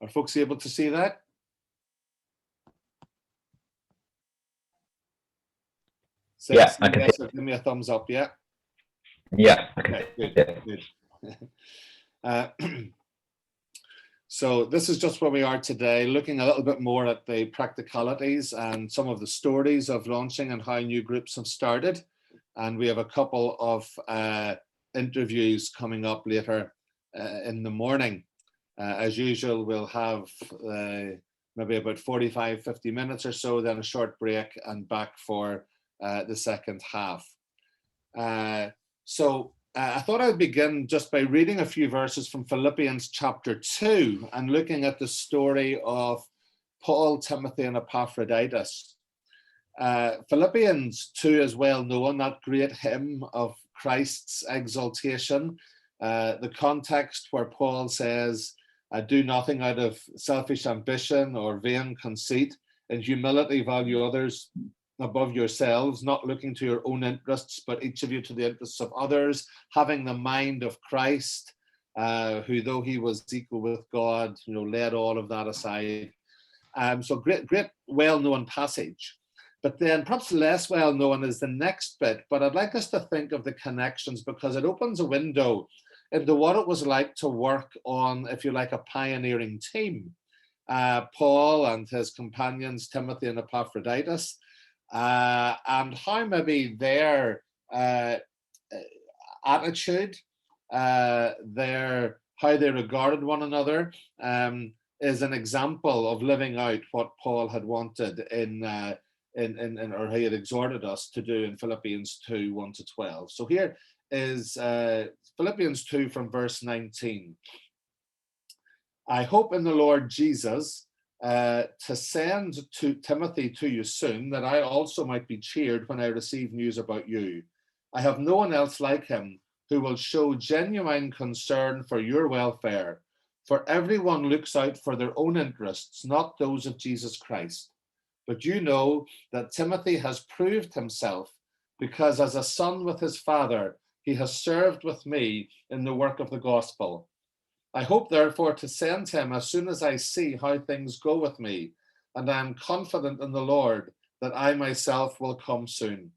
Are folks able to see that? Yeah, I can yes, give me a thumbs up, yeah? Yeah, I can Okay, good. So this is just where we are today, looking a little bit more at the practicalities and some of the stories of launching and how new groups have started. And we have a couple of interviews coming up later in the morning. As usual, we'll have maybe about 45, 50 minutes or so, then a short break and back for the second half. I thought I'd begin just by reading a few verses from Philippians chapter 2 and looking at the story of Paul, Timothy, and Epaphroditus. Philippians 2 is well known, that great hymn of Christ's exaltation. The context where Paul says, do nothing out of selfish ambition or vain conceit. In humility, value others above yourselves, not looking to your own interests, but each of you to the interests of others, having the mind of Christ, who though he was equal with God, laid all of that aside. So great, well-known passage. But then perhaps less well-known is the next bit, but I'd like us to think of the connections because it opens a window into what it was like to work on, if you like, a pioneering team. Paul and his companions, Timothy and Epaphroditus, and how maybe their attitude, how they regarded one another, is an example of living out what Paul had wanted or he had exhorted us to do in Philippians 2, 1-12. So here is Philippians 2 from verse 19. I hope in the Lord Jesus to send to Timothy to you soon, that I also might be cheered when I receive news about you. I have no one else like him who will show genuine concern for your welfare, for everyone looks out for their own interests, not those of Jesus Christ. But you know that Timothy has proved himself, because as a son with his father, he has served with me in the work of the gospel. I hope, therefore, to send him as soon as I see how things go with me, and I am confident in the Lord that I myself will come soon.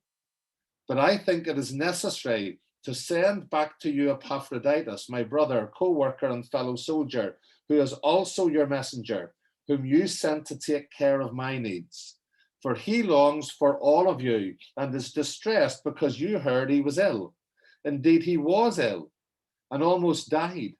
But I think it is necessary to send back to you Epaphroditus, my brother, co-worker, and fellow soldier, who is also your messenger, whom you sent to take care of my needs. For he longs for all of you and is distressed because you heard he was ill. Indeed, he was ill and almost died.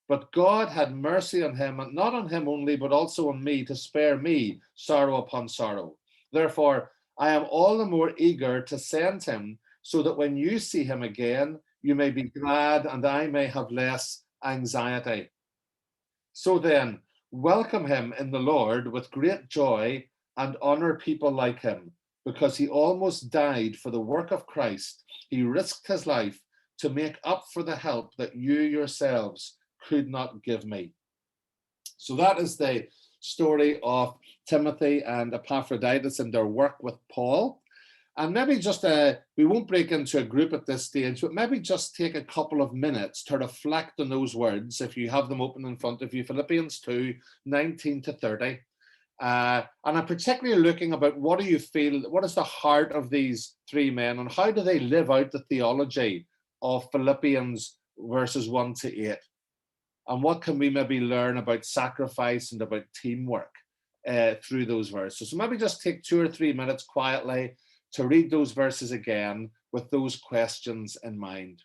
But God had mercy on him, and not on him only, but also on me, to spare me sorrow upon sorrow. Therefore, I am all the more eager to send him, so that when you see him again, you may be glad and I may have less anxiety. So then, welcome him in the Lord with great joy and honor people like him, because he almost died for the work of Christ. He risked his life to make up for the help that you yourselves could not give me. So that is the story of Timothy and Epaphroditus and their work with Paul. And maybe just, we won't break into a group at this stage, but maybe just take a couple of minutes to reflect on those words, if you have them open in front of you, Philippians 2, 19-30. And I'm particularly looking about what do you feel, what is the heart of these three men, and how do they live out the theology of Philippians verses 1-8? And what can we maybe learn about sacrifice and about teamwork through those verses? So maybe just take 2 or 3 minutes quietly to read those verses again with those questions in mind.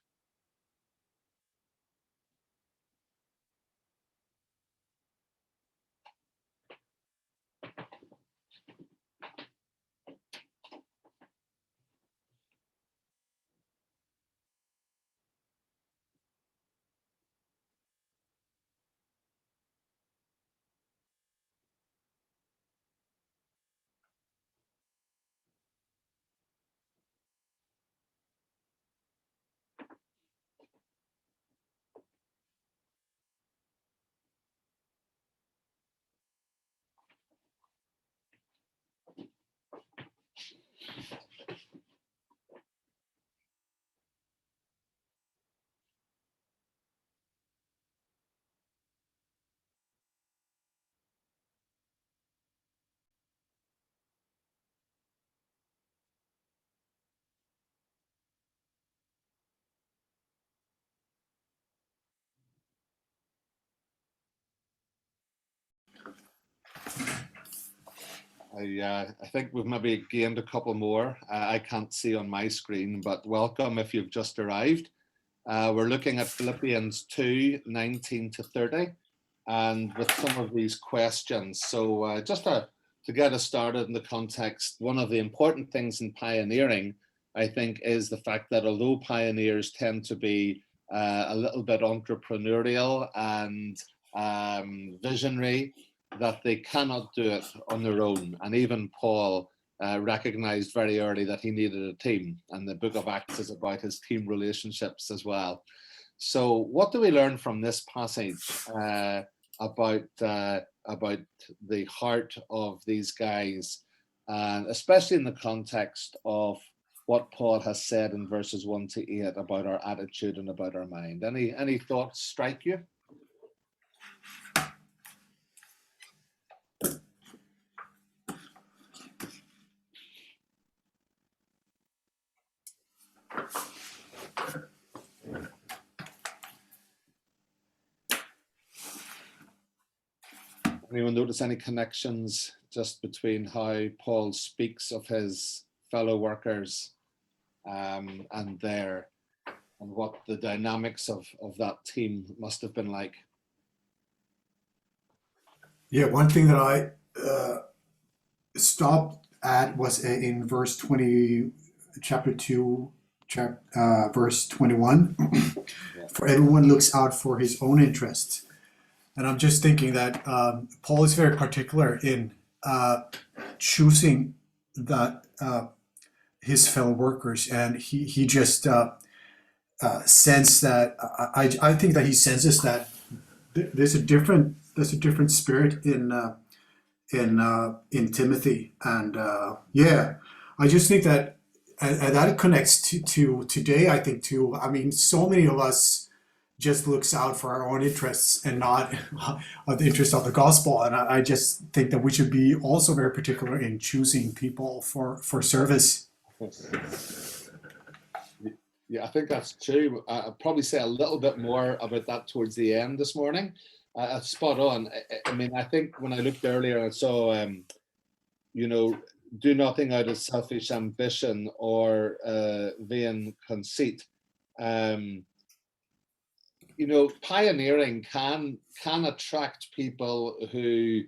I think we've maybe gained a couple more. I can't see on my screen, but welcome if you've just arrived. We're looking at Philippians 2:19-30, and with some of these questions. So just to get us started in the context, one of the important things in pioneering, I think, is the fact that although pioneers tend to be a little bit entrepreneurial and visionary, that they cannot do it on their own. And even Paul recognized very early that he needed a team. And the book of Acts is about his team relationships as well. So what do we learn from this passage about the heart of these guys, especially in the context of what Paul has said in verses 1-8 about our attitude and about our mind? Any thoughts strike you? Anyone notice any connections just between how Paul speaks of his fellow workers and what the dynamics of that team must have been like? Yeah, one thing that I stopped at was in verse 20, chapter 2, verse 21. For everyone looks out for his own interests. And I'm just thinking that Paul is very particular in choosing that his fellow workers, and he just sensed that. I think that he senses that there's a different spirit in Timothy, and yeah, I just think that and that connects to today. I think too. I mean, so many of us just looks out for our own interests and not the interest of the gospel. And I just think that we should be also very particular in choosing people for service. Yeah, I think that's true. I'll probably say a little bit more about that towards the end this morning. Spot on. I mean, I think when I looked earlier, I saw, do nothing out of selfish ambition or vain conceit. Pioneering can attract people who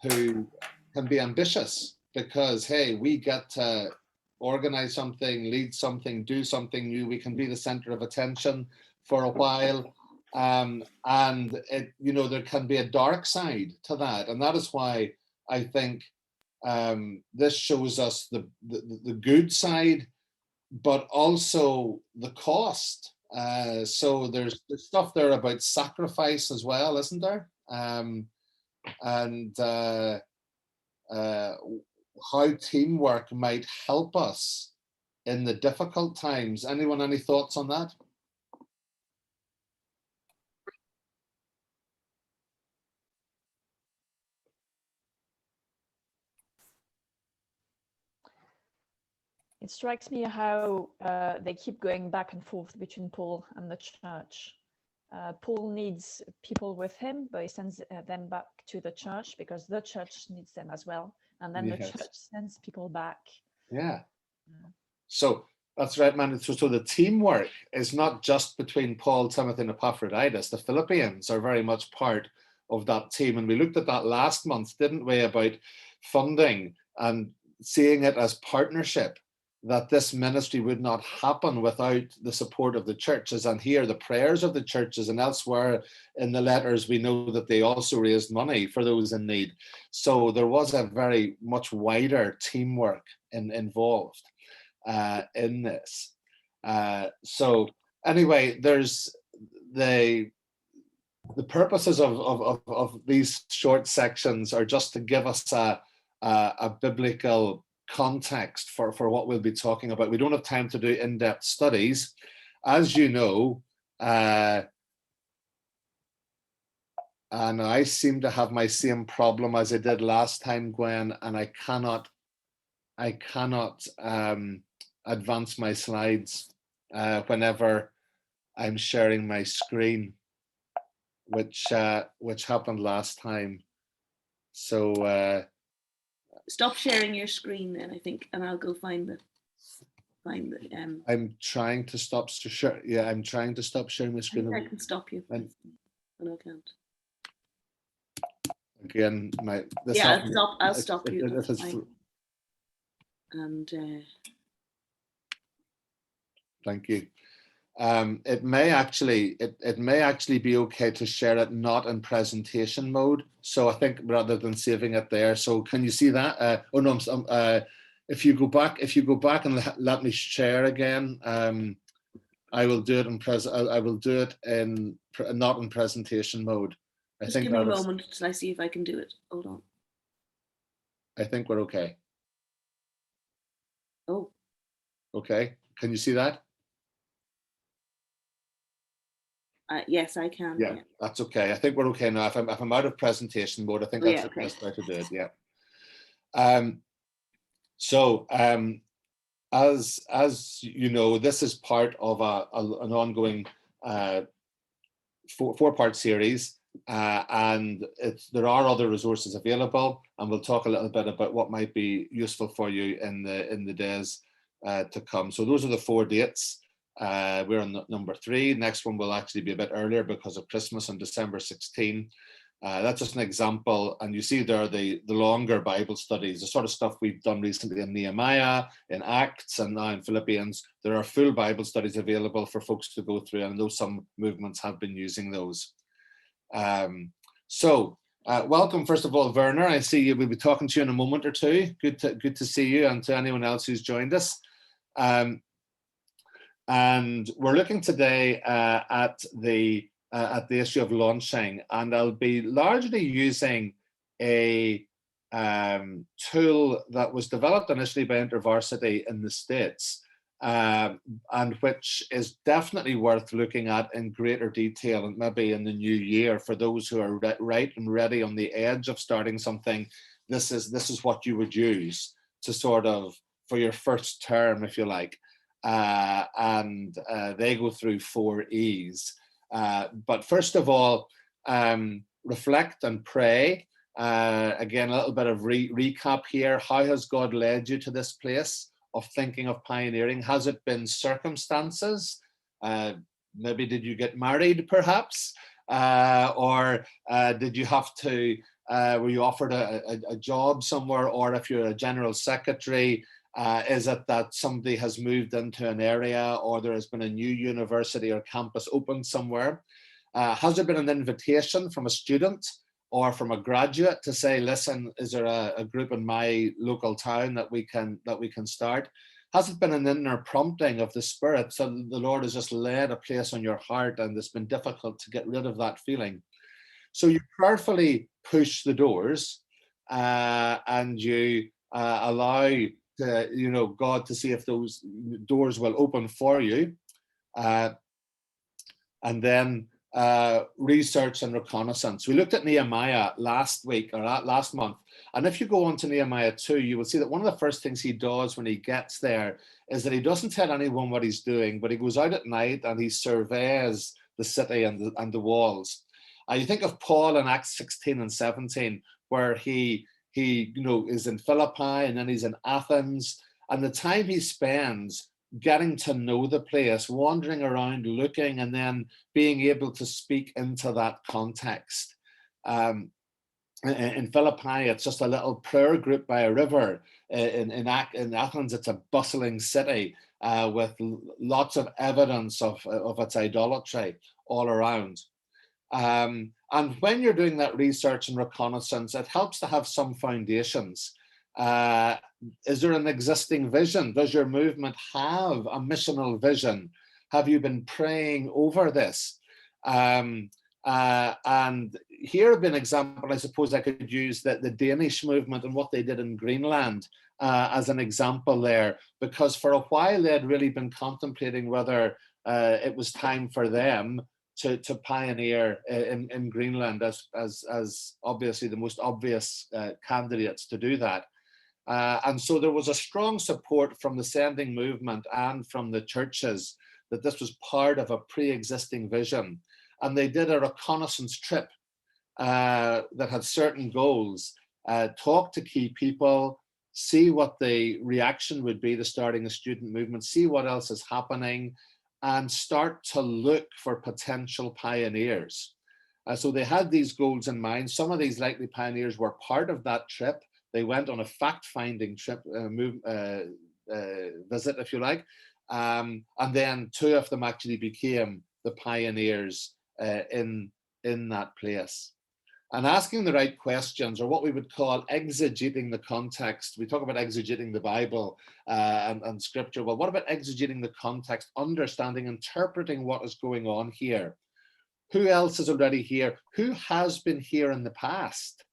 can be ambitious because, hey, we get to organize something, lead something, do something new. We can be the center of attention for a while. And there can be a dark side to that. And that is why I think this shows us the good side, but also the cost. So there's stuff there about sacrifice as well, isn't there? And how teamwork might help us in the difficult times. Anyone, any thoughts on that? It strikes me how they keep going back and forth between Paul and the church. Paul needs people with him, but he sends them back to the church because the church needs them as well. And then the church sends people back. Yeah. So that's right, man. So the teamwork is not just between Paul, Timothy, and Epaphroditus. The Philippians are very much part of that team. And we looked at that last month, didn't we, about funding and seeing it as partnership, that this ministry would not happen without the support of the churches. And here, the prayers of the churches, and elsewhere in the letters, we know that they also raised money for those in need. So there was a very much wider teamwork involved in this. So anyway, there's the purposes of these short sections are just to give us a biblical context for what we'll be talking about. We don't have time to do in-depth studies. As you know, and I seem to have my same problem as I did last time, Gwen, and I cannot advance my slides whenever I'm sharing my screen, which happened last time. So Stop sharing your screen then, I think, and I'll go find the I'm trying to stop share. Yeah, I'm trying to stop sharing my I screen. think I can stop you. And No, I can't. again, I'll stop you. It is And thank you. It may actually be okay to share it not in presentation mode. So I think rather than saving it there. So can you see that? Oh no, if you go back and let me share again, I will do it in not in presentation mode. just give me a moment till I see if I can do it. Hold on. I think we're okay. Oh. Okay. Can you see that? Yes, I can. Yeah, that's okay. I think we're okay now. If I'm out of presentation mode, I think that's the best way to do it. Yeah. As you know, this is part of an ongoing four-part series, and there are other resources available, and we'll talk a little bit about what might be useful for you in the days to come. So those are the 4 dates. We're on number 3. Next one will actually be a bit earlier because of Christmas on December 16. That's just an example, and you see there the longer Bible studies, the sort of stuff we've done recently in Nehemiah, in Acts, and now in Philippians. There are full Bible studies available for folks to go through, and I know some movements have been using those. Welcome, first of all, Werner. I see you. We'll be talking to you in a moment or two. Good to see you, and to anyone else who's joined us. And we're looking today at the issue of launching, and I'll be largely using a tool that was developed initially by InterVarsity in the States, and which is definitely worth looking at in greater detail, and maybe in the new year for those who are right and ready on the edge of starting something. This is what you would use to sort of for your first term, if you like. And they go through 4 E's. But first of all, reflect and pray. Again, a little bit of recap here. How has God led you to this place of thinking of pioneering? Has it been circumstances? Maybe did you get married, perhaps? Or did you have to, were you offered a job somewhere? Or if you're a general secretary, is it that somebody has moved into an area, or there has been a new university or campus opened somewhere? Has there been an invitation from a student or from a graduate to say, listen, is there a group in my local town that we can start? Has it been an inner prompting of the Spirit? So the Lord has just laid a place on your heart and it's been difficult to get rid of that feeling. So you prayerfully push the doors and you allow God to see if those doors will open for you. And then research and reconnaissance. We looked at Nehemiah last week or last month. And if you go on to Nehemiah 2, you will see that one of the first things he does when he gets there is that he doesn't tell anyone what he's doing, but he goes out at night and he surveys the city and the walls. You think of Paul in Acts 16 and 17, where he is in Philippi and then he's in Athens, and the time he spends getting to know the place, wandering around, looking, and then being able to speak into that context. In Philippi, it's just a little prayer group by a river. In Athens, it's a bustling city with lots of evidence of its idolatry all around. And when you're doing that research and reconnaissance, it helps to have some foundations. Is there an existing vision? Does your movement have a missional vision? Have you been praying over this? And here would be an example, I suppose I could use the Danish movement and what they did in Greenland as an example there, because for a while they had really been contemplating whether it was time for them to pioneer in Greenland as obviously the most obvious candidates to do that. And so there was a strong support from the sending movement and from the churches that this was part of a pre-existing vision. And they did a reconnaissance trip that had certain goals. talk to key people, see what the reaction would be to starting a student movement, see what else is happening, and start to look for potential pioneers. So they had these goals in mind. Some of these likely pioneers were part of that trip. They went on a fact-finding trip, visit, if you like, and then 2 of them actually became the pioneers in that place. And asking the right questions, or what we would call exegeting the context. We talk about exegeting the Bible and scripture. Well, what about exegeting the context, understanding, interpreting what is going on here? Who else is already here? Who has been here in the past?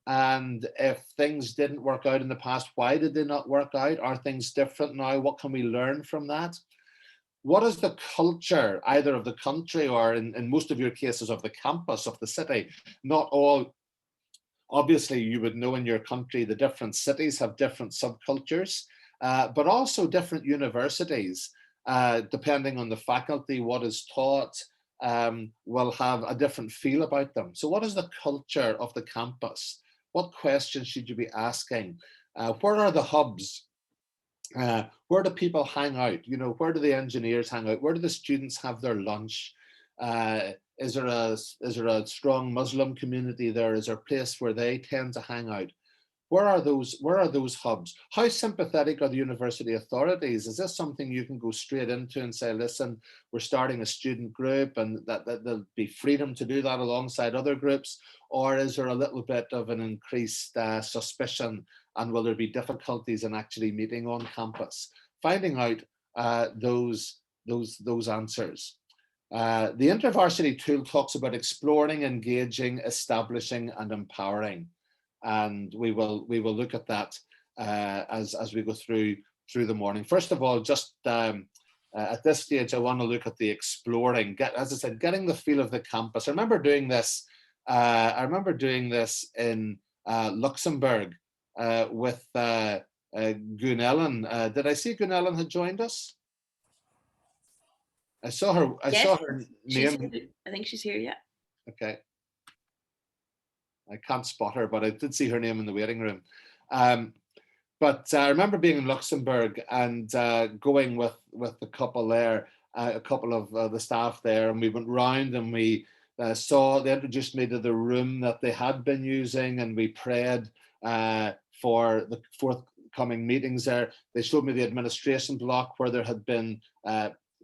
And if things didn't work out in the past, why did they not work out? Are things different now? What can we learn from that? What is the culture, either of the country or in most of your cases of the campus, of the city? Not all, obviously you would know in your country, the different cities have different subcultures, but also different universities, depending on the faculty, what is taught, will have a different feel about them. So what is the culture of the campus? What questions should you be asking? Where are the hubs? Where do people hang out? You know, where do the engineers hang out? Where do the students have their lunch? Is there a strong Muslim community there? Is there a place where they tend to hang out? Where are those hubs? How sympathetic are the university authorities? Is this something you can go straight into and say, listen, we're starting a student group, and that there'll be freedom to do that alongside other groups? Or is there a little bit of an increased suspicion, and will there be difficulties in actually meeting on campus? Finding out those answers. The InterVarsity tool talks about exploring, engaging, establishing, and empowering. And we will look at that as we go through the morning. First of all, just at this stage, I want to look at the exploring. As I said, getting the feel of the campus. I remember doing this. In Luxembourg with Gunellen. Did I see Gunellen had joined us? I saw her. I saw her name. I think she's here. Yeah. Okay. I can't spot her, but I did see her name in the waiting room. But I remember being in Luxembourg and going with the couple there, a couple of the staff there, and we went round and we they introduced me to the room that they had been using, and we prayed for the forthcoming meetings there. They showed me the administration block where there had been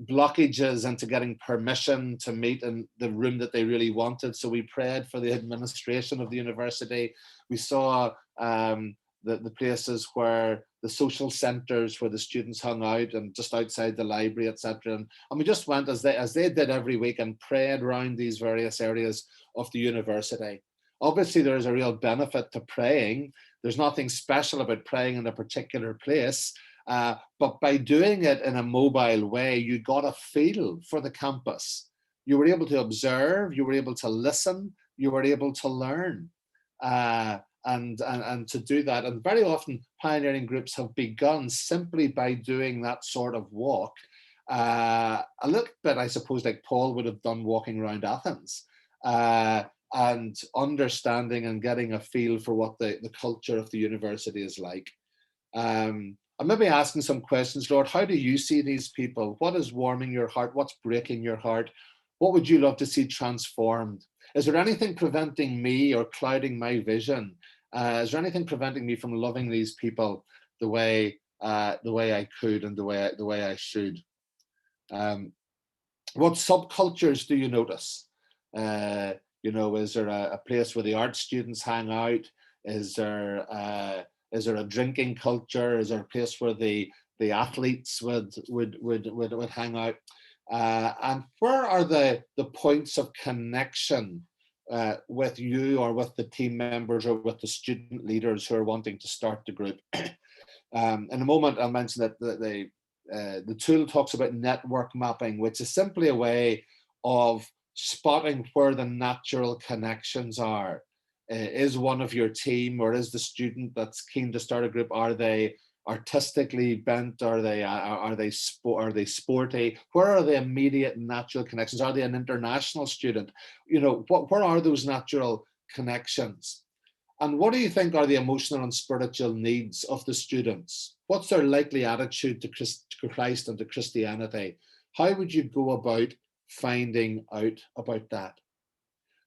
blockages into getting permission to meet in the room that they really wanted. So we prayed for the administration of the university. We saw the places where the social centres where the students hung out, and just outside the library, etc. And we just went as they did every week and prayed around these various areas of the university. Obviously, there is a real benefit to praying. There's nothing special about praying in a particular place. But by doing it in a mobile way, you got a feel for the campus. You were able to observe, you were able to listen, you were able to learn, and to do that. And very often pioneering groups have begun simply by doing that sort of walk. A little bit, I suppose, like Paul would have done walking around Athens, and understanding and getting a feel for what the culture of the university is like. I'm maybe asking some questions, Lord. How do you see these people? What is warming your heart? What's breaking your heart? What would you love to see transformed? Is there anything preventing me or clouding my vision? Is there anything preventing me from loving these people the way I could and the way I should? What subcultures do you notice? Is there a place where the art students hang out? Is there a drinking culture? Is there a place where the athletes would hang out? And where are the points of connection with you or with the team members or with the student leaders who are wanting to start the group? In a moment, I'll mention that the tool talks about network mapping, which is simply a way of spotting where the natural connections are. Is one of your team, or is the student that's keen to start a group, are they artistically bent? Are they sporty? Where are the immediate natural connections? Are they an international student? Where are those natural connections? And what do you think are the emotional and spiritual needs of the students? What's their likely attitude to Christ and to Christianity? How would you go about finding out about that?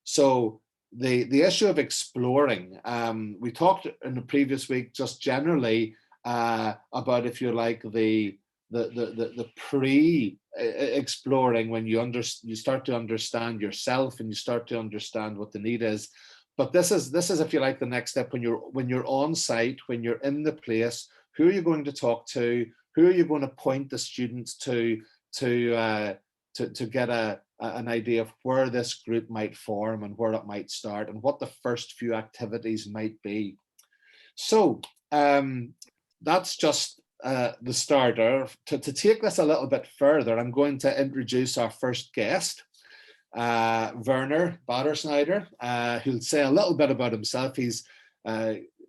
So the issue of exploring, we talked in the previous week just generally about, if you like, the pre-exploring, when you start to understand yourself and you start to understand what the need is. But this is, if you like, the next step when you're on site, when you're in the place. Who are you going to talk to? Who are you going to point the students to get an idea of where this group might form and where it might start and what the first few activities might be? So that's just the starter. To take this a little bit further, I'm going to introduce our first guest, Werner Badersnyder, who'll say a little bit about himself.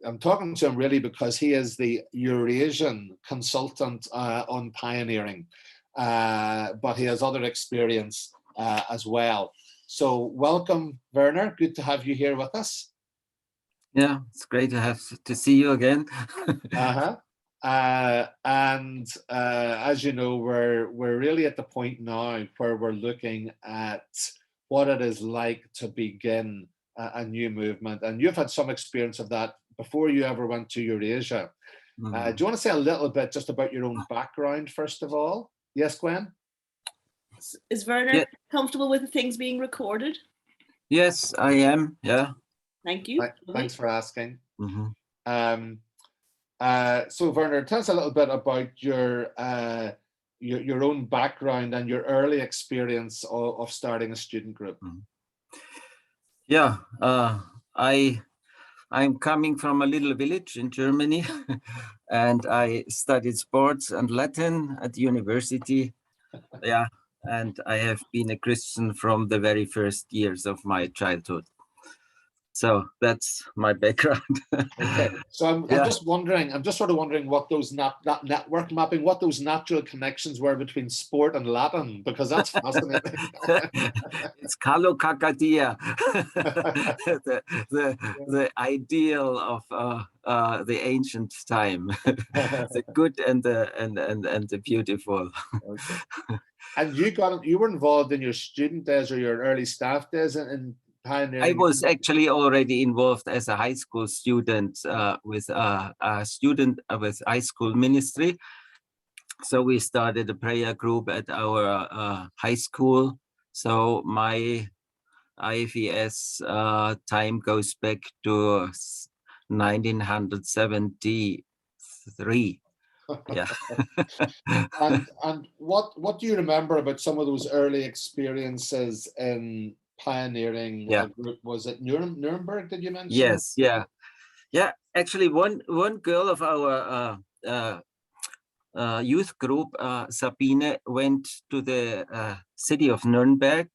I'm talking to him really because he is the Eurasian consultant on pioneering, but he has other experience as well. So welcome, Werner. Good to have you here with us. Yeah, it's great to see you again. And as you know, we're really at the point now where we're looking at what it is like to begin a new movement. And you've had some experience of that before you ever went to Eurasia. Do you want to say a little bit just about your own background, first of all? Yes, Gwen? Is Werner comfortable with the things being recorded? Yes, I am. Yeah. Thank you. Thanks for asking. So Werner, tell us a little bit about your own background and your early experience of starting a student group. Yeah, I'm coming from a little village in Germany, and I studied sports and Latin at university. Yeah, and I have been a Christian from the very first years of my childhood. So that's my background. Okay, so I'm just wondering, I'm just sort of wondering what those that network mapping, what those natural connections were between sport and Latin, because that's fascinating. It's Kalo Kakadia, the ideal of the ancient time, the good and the beautiful. Okay. And you were involved in your student days or your early staff days in pioneering? I was actually already involved as a high school student with a student with high school ministry. So we started a prayer group at our high school. So my IFES time goes back to 1973. Yeah. and what do you remember about some of those early experiences in pioneering? Yeah. Group? Was it Nuremberg? Did you mention? Yes. Yeah. Yeah. Actually, one girl of our youth group, Sabine, went to the city of Nuremberg,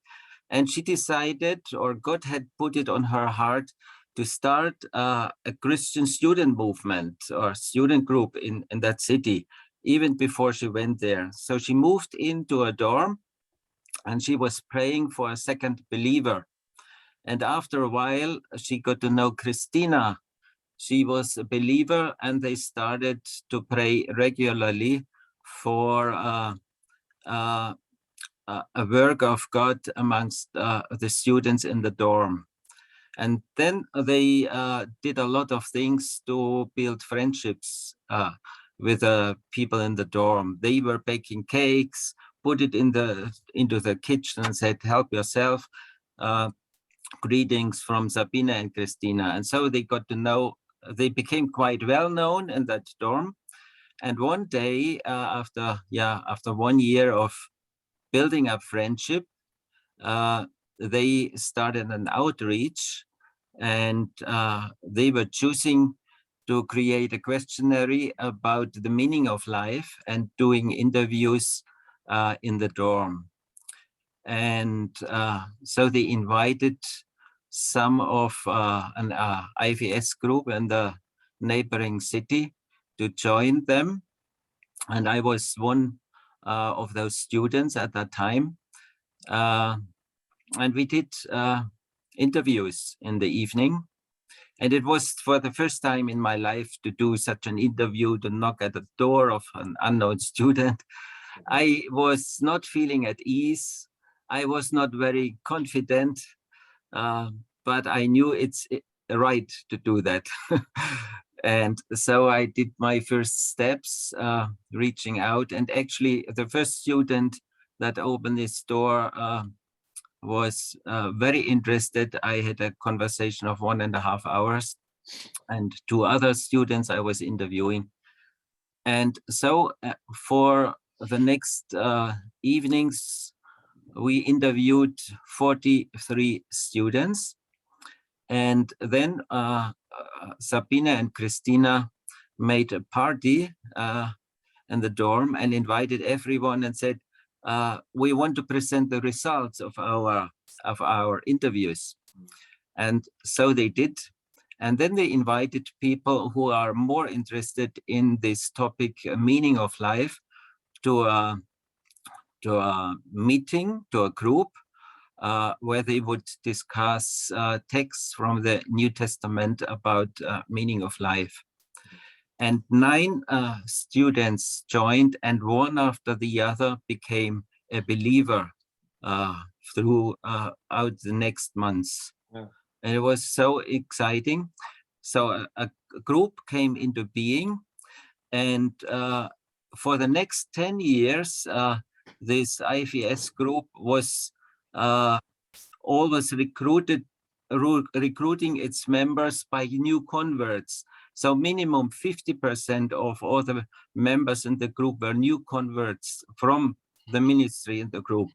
and she decided, or God had put it on her heart, to start a Christian student movement or student group in that city, even before she went there. So she moved into a dorm and she was praying for a second believer. And after a while, she got to know Christina. She was a believer, and they started to pray regularly for a work of God amongst the students in the dorm. And then they did a lot of things to build friendships with people in the dorm. They were baking cakes, put it into the kitchen and said, help yourself. Greetings from Sabine and Christina. And so they got to know, they became quite well known in that dorm. And one day, after 1 year of building up friendship, they started an outreach, and they were choosing to create a questionnaire about the meaning of life and doing interviews in the dorm. And so they invited some of an IVS group in the neighboring city to join them. And I was one of those students at that time. And we did interviews in the evening. And it was for the first time in my life to do such an interview, to knock at the door of an unknown student. I was not feeling at ease. I was not very confident, but I knew it's right to do that. And so I did my first steps, reaching out. And actually, the first student that opened his door was very interested. I had a conversation of 1.5 hours, and 2 other students I was interviewing. And so for the next evenings, we interviewed 43 students. And then Sabine and Christina made a party in the dorm and invited everyone and said, we want to present the results of our interviews. And so they did. And then they invited people who are more interested in this topic, meaning of life, to a meeting, to a group, where they would discuss texts from the New Testament about meaning of life. And 9 students joined, and one after the other became a believer throughout the next months. Yeah. And it was so exciting. So a group came into being, and for the next 10 years, this IFES group was always recruiting its members by new converts. So minimum 50% of all the members in the group were new converts from the ministry in the group.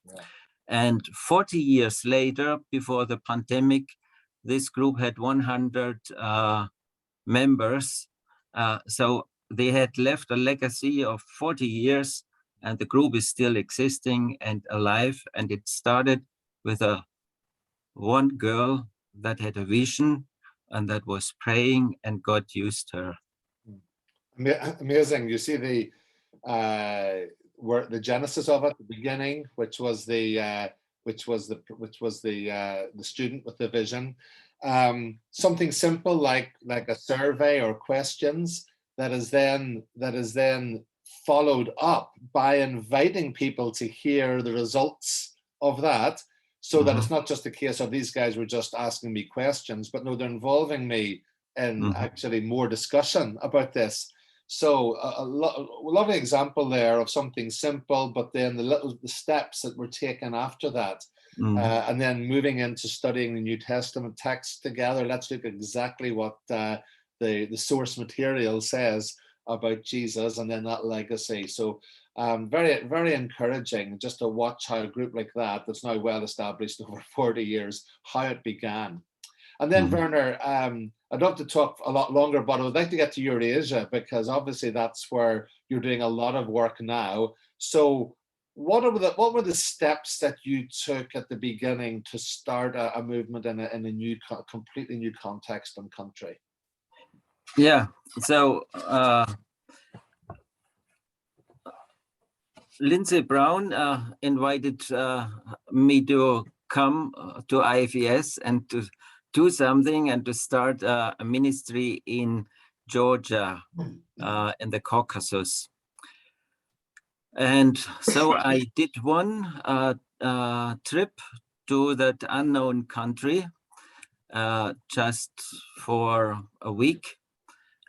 Yeah. And 40 years later, before the pandemic, this group had 100 members. So they had left a legacy of 40 years, and the group is still existing and alive. And it started with one girl that had a vision and that was praying, and God used her. Amazing. You see the genesis of it, the beginning, which was the student with the vision. Something simple like a survey or questions that is then followed up by inviting people to hear the results of that, so that it's not just a case of these guys were just asking me questions, but no, they're involving me in actually more discussion about this. So a lovely example there of something simple, but then the steps that were taken after that. And then moving into studying the New Testament text together. Let's look exactly what the source material says about Jesus, and then that legacy. So very, very encouraging just to watch how a group like that's now well established over 40 years, how it began. And then Werner, I'd love to talk a lot longer, but I would like to get to Eurasia, because obviously that's where you're doing a lot of work now. So what were the steps that you took at the beginning to start a movement in a new, completely new context and country? Yeah, so Lindsay Brown invited me to come to IFES and to do something and to start a ministry in Georgia, in the Caucasus. And so I did one trip to that unknown country just for a week.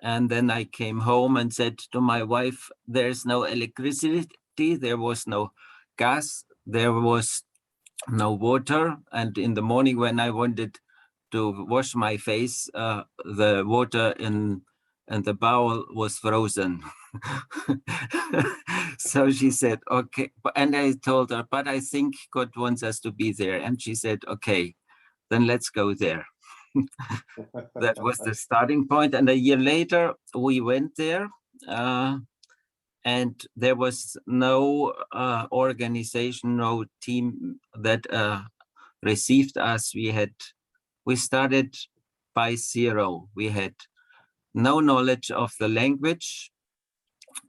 And then I came home and said to my wife, there's no electricity, there was no gas, there was no water. And in the morning when I wanted to wash my face, the water in the bowl was frozen. So she said, okay. And I told her, but I think God wants us to be there. And she said, okay, then let's go there. That was the starting point. And a year later, we went there. And there was no organization, no team that received us. We started by zero. We had no knowledge of the language,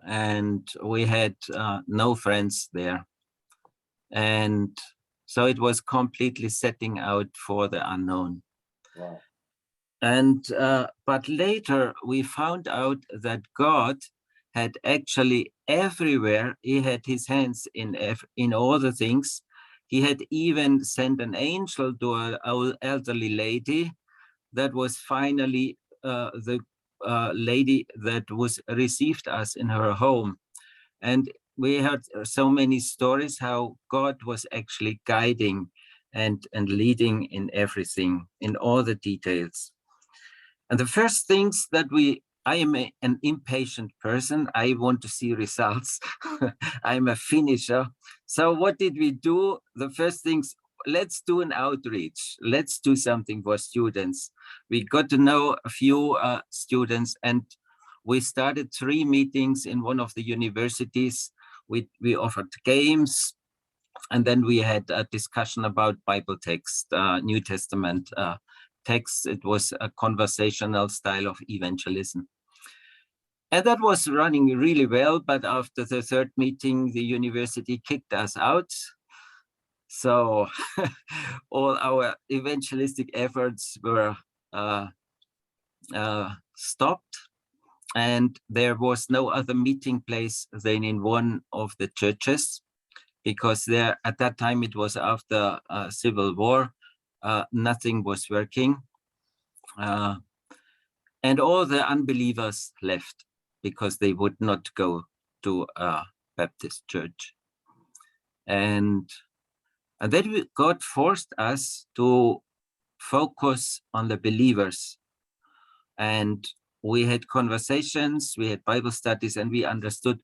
and we had no friends there. And so it was completely setting out for the unknown. Wow. But later we found out that God had actually everywhere. He had his hands in all the things. He had even sent an angel to an elderly lady that was finally the lady that was received us in her home. And we heard so many stories how God was actually guiding and leading in everything, in all the details. And the first things that I am an impatient person. I want to see results. I'm a finisher. So what did we do? The first things, let's do an outreach. Let's do something for students. We got to know a few students, and we started 3 meetings in one of the universities. We offered games, and then we had a discussion about Bible text, New Testament text. It was a conversational style of evangelism. And that was running really well, but after the 3rd meeting, the university kicked us out. So all our evangelistic efforts were stopped, and there was no other meeting place than in one of the churches, because there at that time it was after Civil War. Nothing was working, and all the unbelievers left because they would not go to a Baptist church. And then God forced us to focus on the believers. And we had conversations, we had Bible studies, and we understood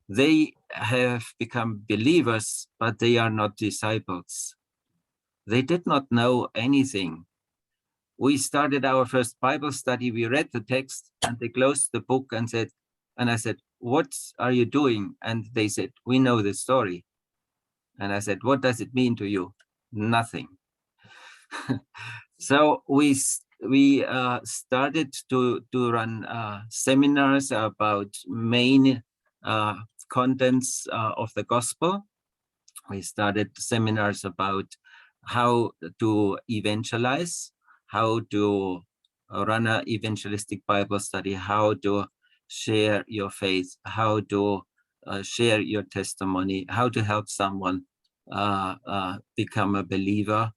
they have become believers, but they are not disciples. They did not know anything. We started our first Bible study, we read the text, and they closed the book and I said, what are you doing? And they said, we know the story. And I said, what does it mean to you? Nothing. So we started to run seminars about main contents of the gospel. We started seminars about how to evangelize, how to run an evangelistic Bible study, how to share your faith, how to share your testimony, how to help someone become a believer.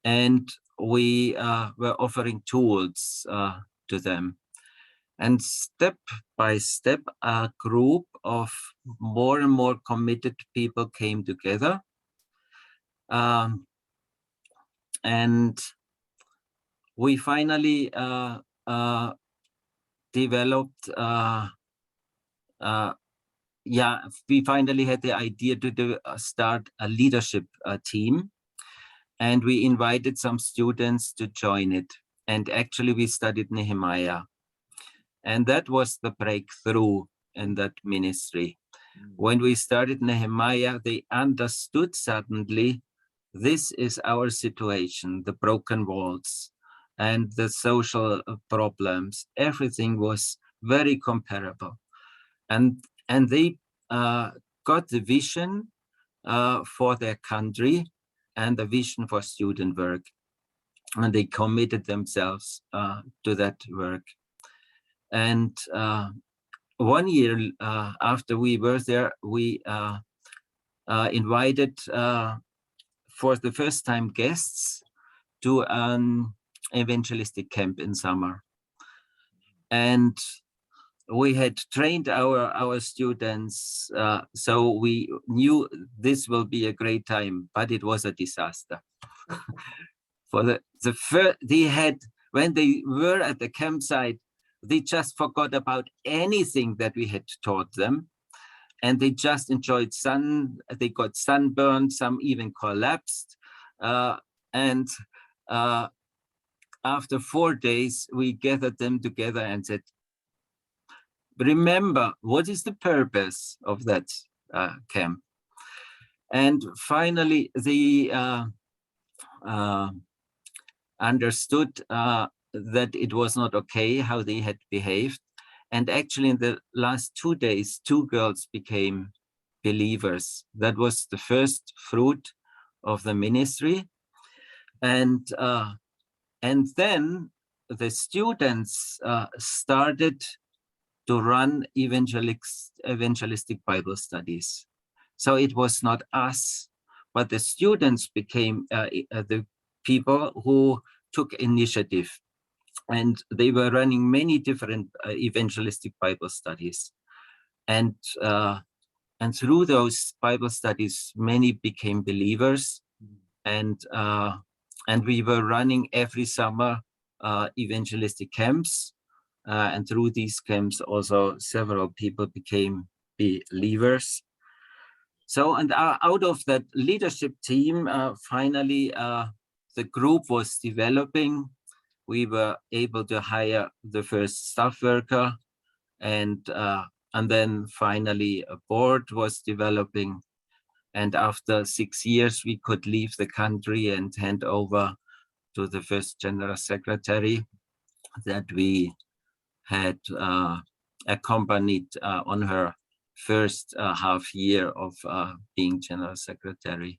And we were offering tools to them. And step by step, a group of more and more committed people came together. And we finally developed, we finally had the idea to start a leadership team. And we invited some students to join it. And actually we studied Nehemiah. And that was the breakthrough in that ministry. When we started Nehemiah, they understood suddenly, this is our situation, the broken walls and the social problems. Everything was very comparable. And they got the vision for their country and the vision for student work. And they committed themselves to that work. And 1 year after we were there, we invited for the first time guests to an evangelistic camp in summer. And we had trained our students, so we knew this will be a great time, but it was a disaster. For the first, when they were at the campsite, they just forgot about anything that we had taught them. And they just enjoyed they got sunburned, some even collapsed. And after 4 days, we gathered them together and said, remember, what is the purpose of that camp? And finally, they understood that it was not okay how they had behaved. And actually in the last 2 days, 2 girls became believers. That was the first fruit of the ministry. And And then the students started to run evangelistic Bible studies. So it was not us, but the students became the people who took initiative. And they were running many different evangelistic Bible studies. And through those Bible studies, many became believers. And we were running every summer evangelistic camps. And through these camps, also several people became believers. So, and out of that leadership team, finally, the group was developing. We were able to hire the first staff worker, and then finally a board was developing. And after 6 years, we could leave the country and hand over to the first general secretary that we had accompanied on her first half year of being general secretary.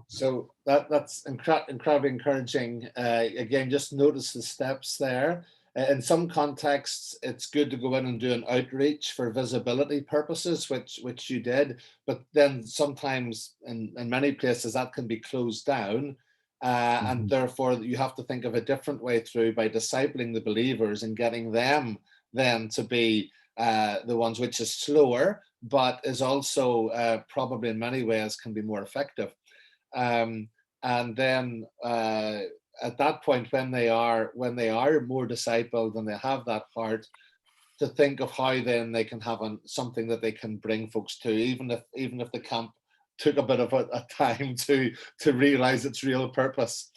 So that's incredibly encouraging. Again, just notice the steps there. In some contexts, it's good to go in and do an outreach for visibility purposes, which you did. But then sometimes in many places that can be closed down. And therefore you have to think of a different way through by discipling the believers and getting them then to be the ones, which is slower, but is also probably in many ways can be more effective. And then at that point, when they are more discipled and they have that heart, to think of how then they can have something that they can bring folks to, even if the camp took a bit of a time to realize its real purpose.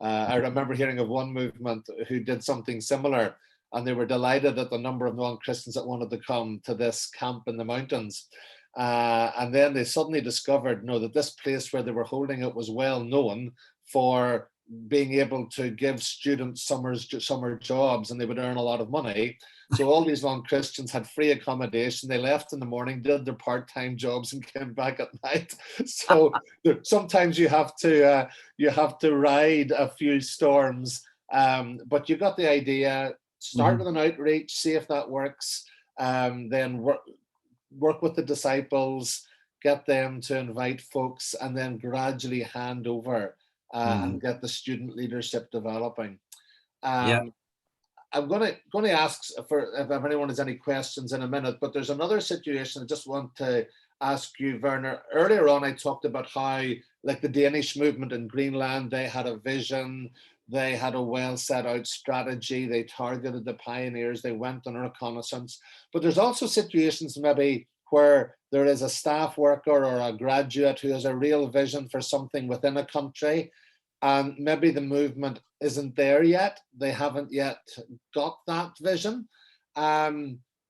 I remember hearing of one movement who did something similar, and they were delighted at the number of non-Christians that wanted to come to this camp in the mountains. And then they suddenly discovered, that this place where they were holding it was well known for being able to give students summer jobs, and they would earn a lot of money. So all these non-Christians had free accommodation. They left in the morning, did their part-time jobs, and came back at night. So sometimes you have to ride a few storms, but you got the idea. Start with an outreach, see if that works, then work with the disciples, get them to invite folks, and then gradually hand over and get the student leadership developing. I'm going to ask if anyone has any questions in a minute, but there's another situation I just want to ask you, Werner. Earlier on, I talked about how, like the Danish movement in Greenland, they had a vision, they had a well set out strategy, they targeted the pioneers, they went on a reconnaissance. But there's also situations maybe where there is a staff worker or a graduate who has a real vision for something within a country, and maybe the movement isn't there yet. They haven't yet got that vision.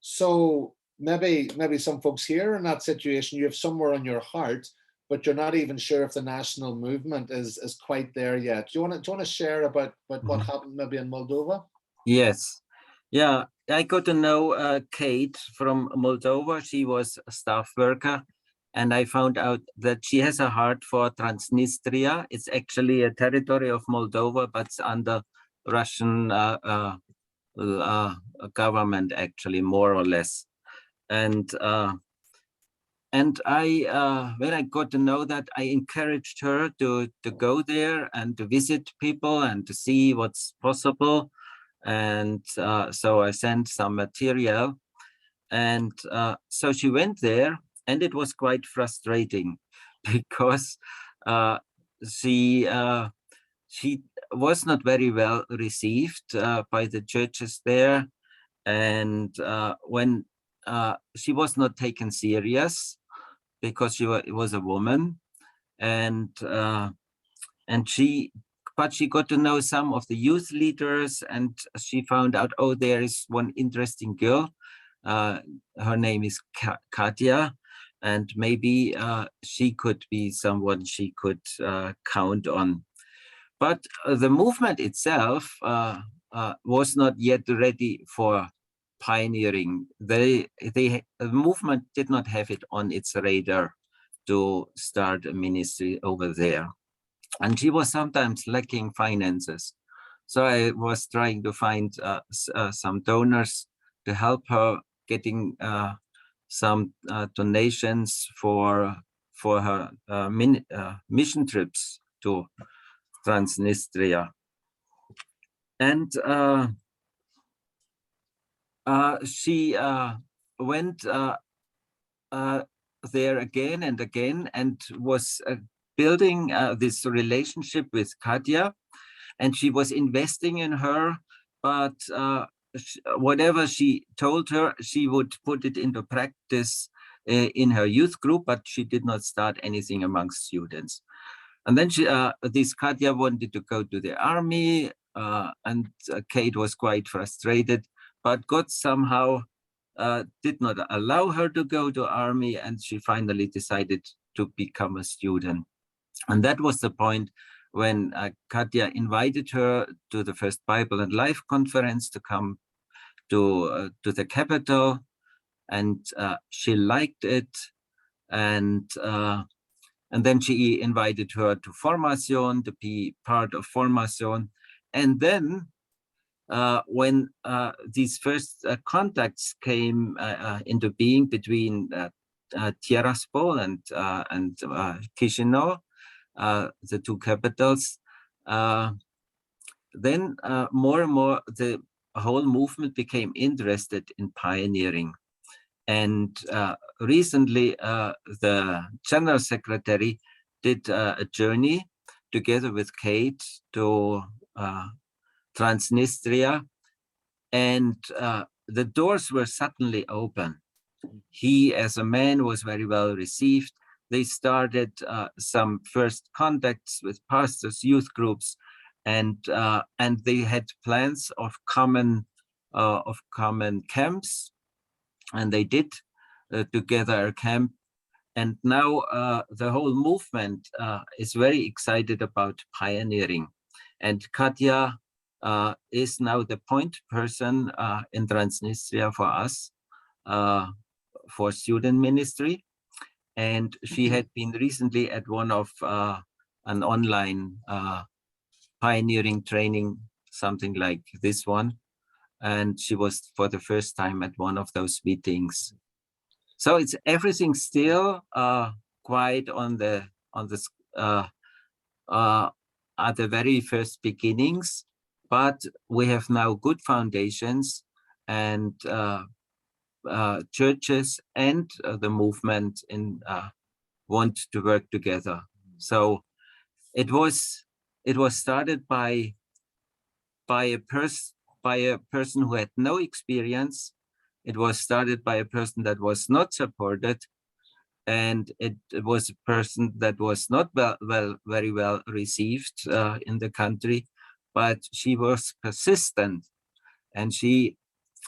So maybe some folks here in that situation, you have somewhere on your heart, but you're not even sure if the national movement is quite there yet. Do you want to share about what happened maybe in Moldova? Yes. Yeah, I got to know Kate from Moldova. She was a staff worker, and I found out that she has a heart for Transnistria. It's actually a territory of Moldova, but it's under Russian government, actually, more or less. And I, when I got to know that, I encouraged her to go there and to visit people and to see what's possible. And so I sent some material, and so she went there, and it was quite frustrating because she was not very well received by the churches there, and when she was not taken serious because she was a woman, but she got to know some of the youth leaders, and she found out, oh, there is one interesting girl. Her name is Katya, and maybe she could be someone she could count on. But the movement itself was not yet ready for pioneering. The movement did not have it on its radar to start a ministry over there. And she was sometimes lacking finances. So I was trying to find some donors to help her getting some donations for her mission trips to Transnistria. And she went there again and again and was building this relationship with Katja, and she was investing in her, but whatever she told her, she would put it into practice in her youth group, but she did not start anything amongst students. And then this Katja wanted to go to the army, and Kate was quite frustrated, but God somehow did not allow her to go to army, and she finally decided to become a student. And that was the point when Katja invited her to the first Bible and Life conference to come to the capital, and she liked it, and then she invited her to Formation, to be part of Formation. And then when these first contacts came into being between Tiraspol and Chisinau, the two capitals, then more and more the whole movement became interested in pioneering. And recently, the General Secretary did a journey together with Kate to Transnistria, and the doors were suddenly open. He, as a man, was very well received. They started some first contacts with pastors, youth groups, and they had plans of common camps, and they did together a camp. And now the whole movement is very excited about pioneering. And Katja is now the point person in Transnistria for us, for student ministry. And she had been recently at one of an online pioneering training, something like this one. And she was for the first time at one of those meetings. So it's everything still quite on the at the very first beginnings, but we have now good foundations, and churches and the movement want to work together. So it was started by a person who had no experience. It was started by a person that was not supported, and it was a person that was not very well received in the country, but she was persistent, and she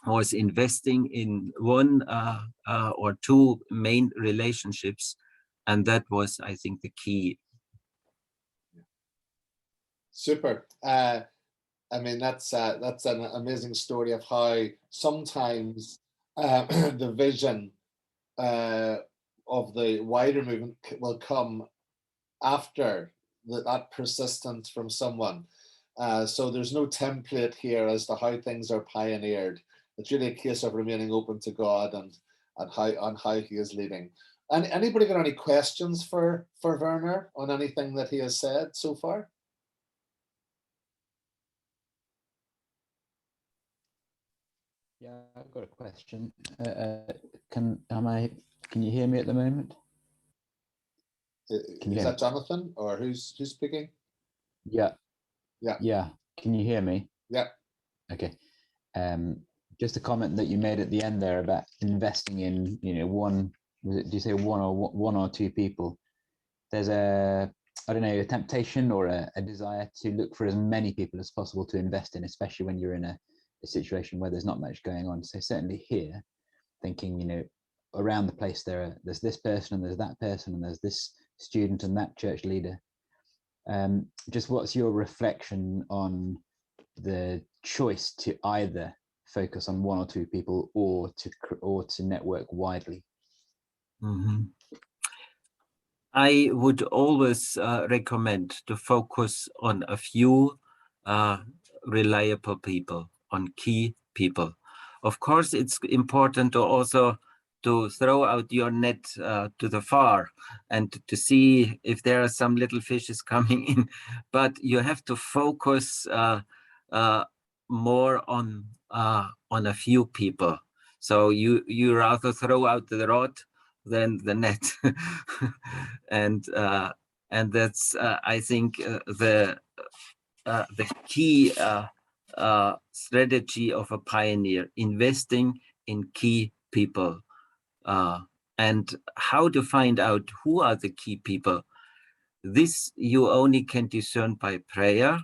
was investing in one or two main relationships, and that was, I think, the key. Super. I mean, that's an amazing story of how sometimes the vision of the wider movement will come after that persistence from someone. So there's no template here as to how things are pioneered. It's really a case of remaining open to God and how He is leading. And anybody got any questions for Werner on anything that he has said so far? Yeah, I've got a question. Can you hear me at the moment? Is that Jonathan, or who's speaking? Yeah. Yeah. Yeah. Can you hear me? Yeah. Okay. Just a comment that you made at the end there about investing in, do you say one or two people? There's a temptation or a desire to look for as many people as possible to invest in, especially when you're in a situation where there's not much going on. So certainly here, thinking, around the place there's this person and there's that person and there's this student and that church leader. Just what's your reflection on the choice to either focus on one or two people or to network widely? Mm-hmm. I would always recommend to focus on a few reliable people, on key people. Of course, it's important to also to throw out your net to the far and to see if there are some little fishes coming in, but you have to focus more on a few people. So you rather throw out the rod than the net, and that's I think the key strategy of a pioneer: investing in key people. And how to find out who are the key people. This you only can discern by prayer,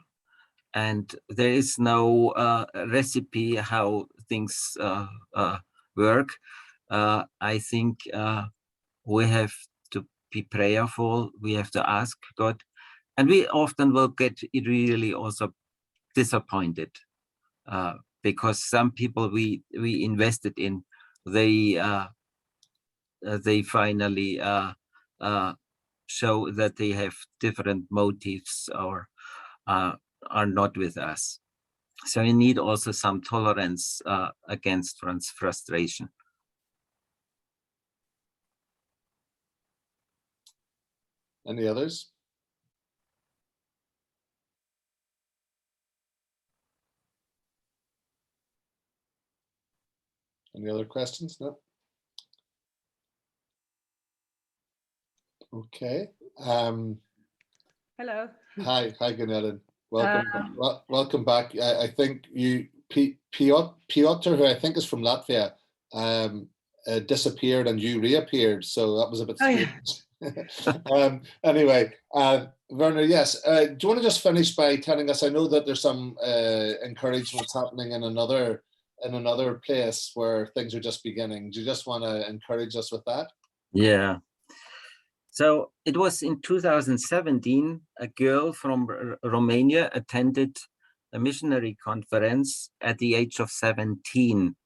and there is no recipe how things work. I think we have to be prayerful. We have to ask God, and we often will get really also disappointed because some people we invested in, they finally show that they have different motives or are not with us. So we need also some tolerance against frustration. Any others? Any other questions? No. Okay. Hello. Hi, Gunellen. Welcome, welcome back. I think you, Piotr, who I think is from Latvia, disappeared and you reappeared, so that was a bit strange. Anyway, Werner, yes. Do you want to just finish by telling us? I know that there's some encouragements happening in another place where things are just beginning. Do you just want to encourage us with that? Yeah. So it was in 2017, a girl from Romania attended a missionary conference at the age of 17.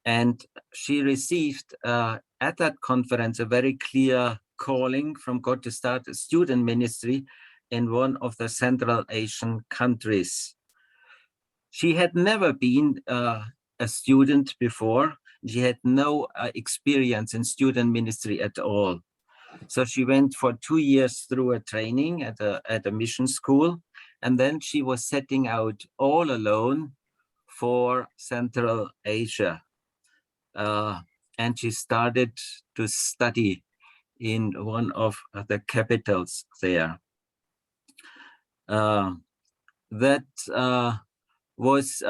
And she received at that conference a very clear calling from God to start a student ministry in one of the Central Asian countries. She had never been a student before. She had no experience in student ministry at all. So she went for 2 years through a training at a mission school, and then she was setting out all alone for Central Asia. And she started to study in one of the capitals there. That was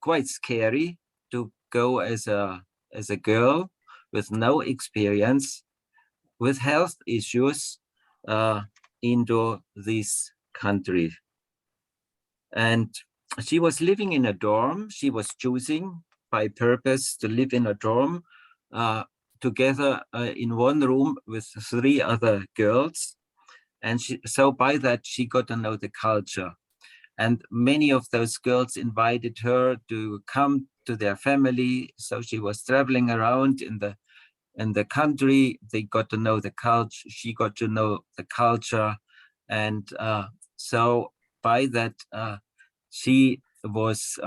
quite scary to go as a girl with no experience, with health issues, into this country. And she was living in a dorm. She was choosing by purpose to live in a dorm together in one room with 3 other girls. And so by that, she got to know the culture. And many of those girls invited her to come to their family. So she was traveling around in the country. They got to know the culture. She got to know the culture. And so by that, she was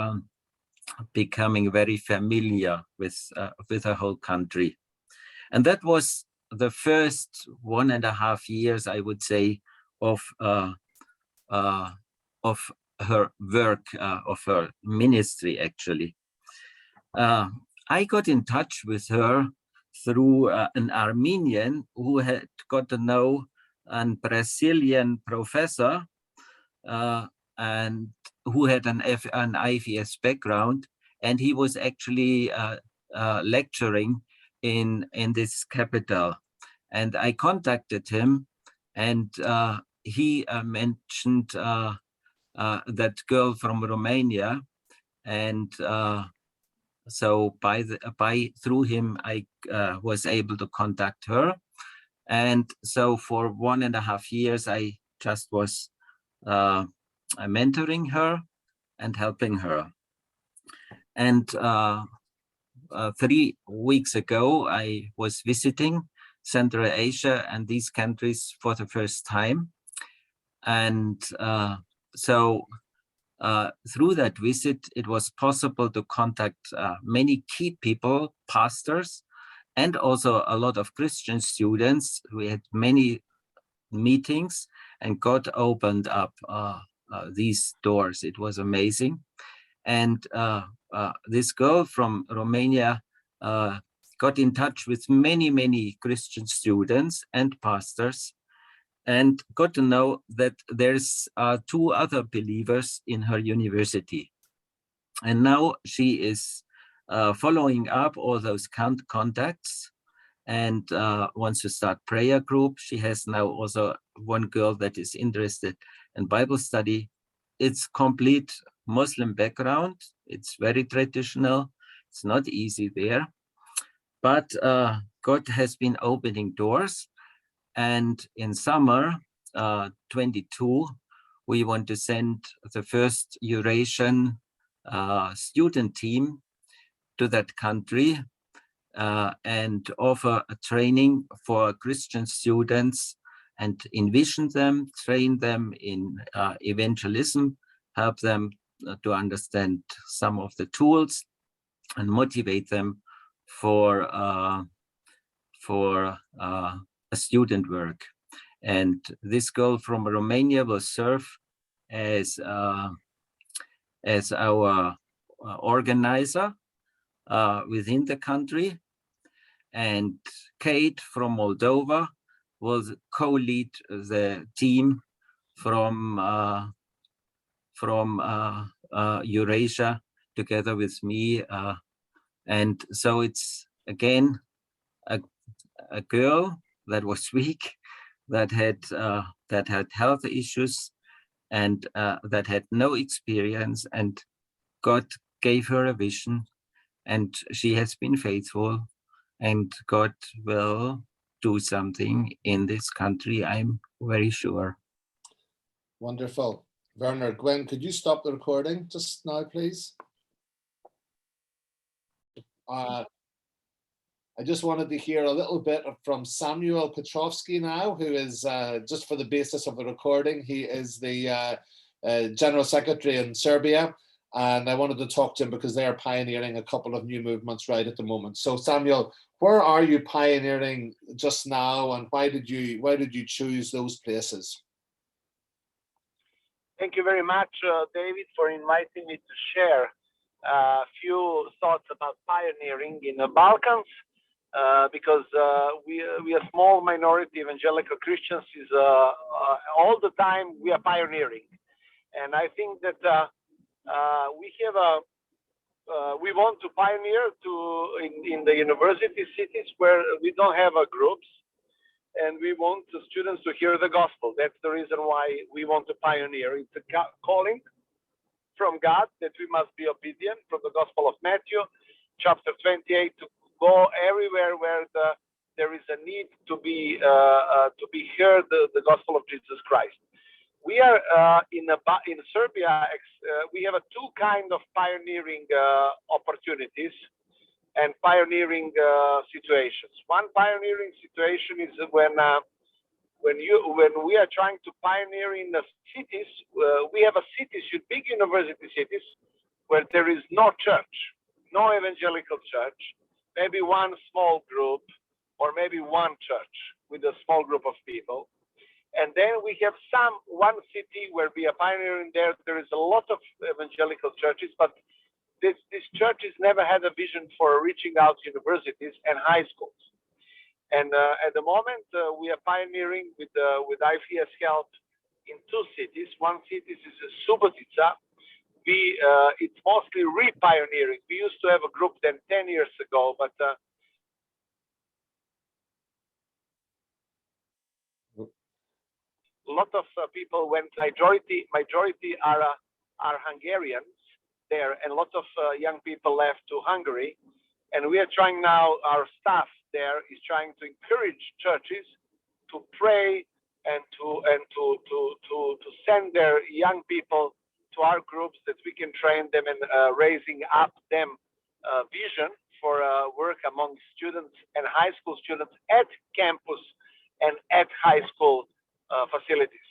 becoming very familiar with the whole country. And that was the first 1.5 years, I would say, of her work, of her ministry, actually. I got in touch with her through an Armenian who had got to know a Brazilian professor and who had an IVS background, and he was actually lecturing in this capital. And I contacted him, and he mentioned that girl from Romania, and so through him I was able to contact her. And so for 1.5 years I just was mentoring her and helping her. And 3 weeks ago I was visiting Central Asia and these countries for the first time. And so through that visit, it was possible to contact many key people, pastors, and also a lot of Christian students. We had many meetings, and God opened up these doors. It was amazing. And this girl from Romania got in touch with many Christian students and pastors, and got to know that there's 2 other believers in her university. And now she is following up all those contacts and wants to start prayer group. She has now also one girl that is interested in Bible study. It's complete Muslim background. It's very traditional. It's not easy there, but God has been opening doors. And in summer 22, we want to send the first Eurasian student team to that country and offer a training for Christian students and envision them, train them in evangelism, help them to understand some of the tools and motivate them for a student work. And this girl from Romania will serve as our organizer within the country. And Kate from Moldova will co-lead the team from Eurasia together with me. And so it's again a girl that was weak, that had health issues, and that had no experience, and God gave her a vision, and she has been faithful, and God will do something in this country, I'm very sure. Wonderful. Werner, Gwen, could you stop the recording just now, please? I just wanted to hear a little bit from Samuel Petrovsky now, who is, just for the basis of the recording, he is the General Secretary in Serbia. And I wanted to talk to him because they are pioneering a couple of new movements right at the moment. So Samuel, where are you pioneering just now, and why did you choose those places? Thank you very much, David, for inviting me to share a few thoughts about pioneering in the Balkans. Because we a small minority evangelical Christians is all the time we are pioneering, and I think that we want to pioneer in the university cities where we don't have groups, and we want the students to hear the gospel. That's the reason why we want to pioneer. It's a calling from God that we must be obedient, from the Gospel of Matthew, chapter 28, to go everywhere where there is a need to be heard the gospel of Jesus Christ. We are in Serbia. We have 2 kind of pioneering opportunities and pioneering situations. One pioneering situation is when we are trying to pioneer in the cities. We have big university cities where there is no church, no evangelical church. Maybe one small group, or maybe one church with a small group of people. And then we have one city where we are pioneering there. There is a lot of evangelical churches, but these churches never had a vision for reaching out to universities and high schools. And at the moment, we are pioneering with IFES help in 2 cities. One city is Subotica. It's mostly re-pioneering. We used to have a group 10 years ago, but a lot of people went. Majority are Hungarians there, and a lot of young people left to Hungary. And we are trying now. Our staff there is trying to encourage churches to pray and to send their young people to our groups, that we can train them and raising up them vision for work among students and high school students at campus and at high school facilities.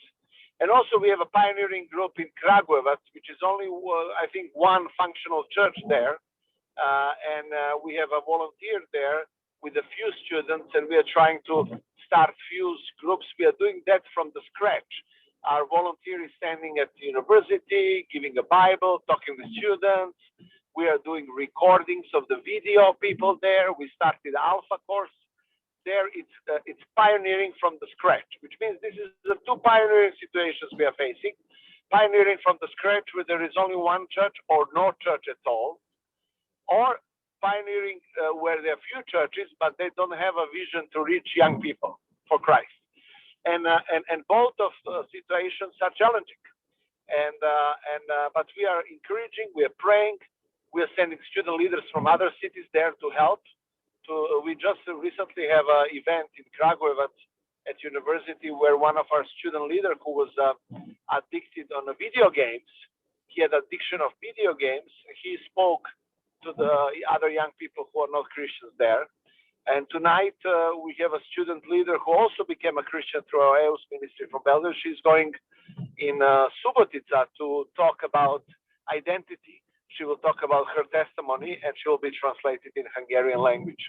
And also we have a pioneering group in Kragujevac, which is only, I think, one functional church there. And we have a volunteer there with a few students, and we are trying to start few groups. We are doing that from the scratch. Our volunteer is standing at the university, giving a Bible, talking with students. We are doing recordings of the video people there. We started Alpha course there. It's pioneering from the scratch, which means this is the two pioneering situations we are facing. Pioneering from the scratch where there is only one church or no church at all, or pioneering where there are few churches, but they don't have a vision to reach young people for Christ. And both of situations are challenging. But we are encouraging, we are praying, we are sending student leaders from other cities there to help. We just recently have an event in Kragujevac at university where one of our student leaders who was addicted on the video games, he had addiction of video games. He spoke to the other young people who are not Christians there. And tonight we have a student leader who also became a Christian through our EOS ministry from Belgium. She's going in Subotica to talk about identity. She will talk about her testimony, and she will be translated in Hungarian language.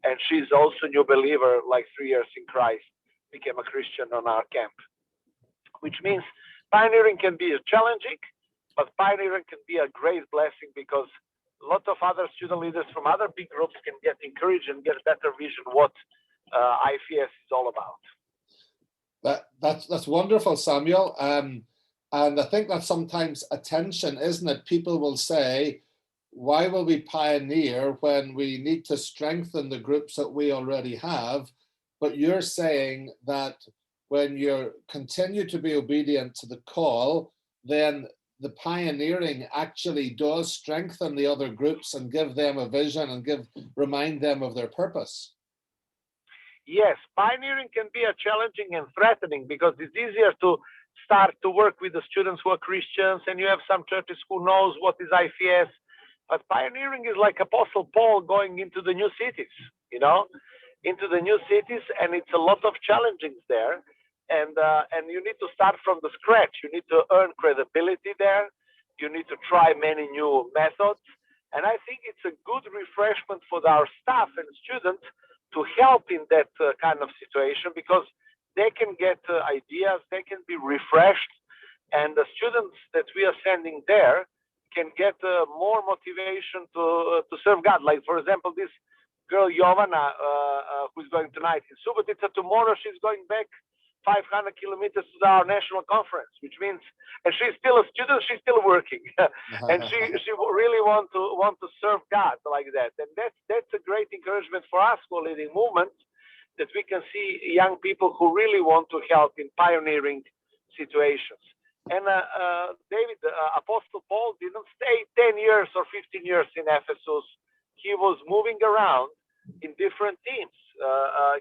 And she's also a new believer, like 3 years in Christ, became a Christian on our camp. Which means pioneering can be challenging, but pioneering can be a great blessing because a lot of other student leaders from other big groups can get encouraged and get a better vision what IFES is all about. That's wonderful, Samuel. And I think that's sometimes a tension, isn't it? People will say, why will we pioneer when we need to strengthen the groups that we already have? But you're saying that when you continue to be obedient to the call, then the pioneering actually does strengthen the other groups and give them a vision and remind them of their purpose. Yes, pioneering can be a challenging and threatening because it's easier to start to work with the students who are Christians, and you have some churches who knows what is IFES. But pioneering is like Apostle Paul going into the new cities, into the new cities, and it's a lot of challenges there. And you need to start from the scratch. You need to earn credibility there. You need to try many new methods. And I think it's a good refreshment for our staff and students to help in that kind of situation because they can get ideas, they can be refreshed, and the students that we are sending there can get more motivation to serve God. Like, for example, this girl, Jovana, who's going tonight in Subotica, tomorrow she's going back 500 kilometers to our national conference, which means, and she's still a student, she's still working, and she really want to serve God like that, and that's a great encouragement for us who are leading movements, that we can see young people who really want to help in pioneering situations. And David, Apostle Paul didn't stay 10 years or 15 years in Ephesus. He was moving around in different teams.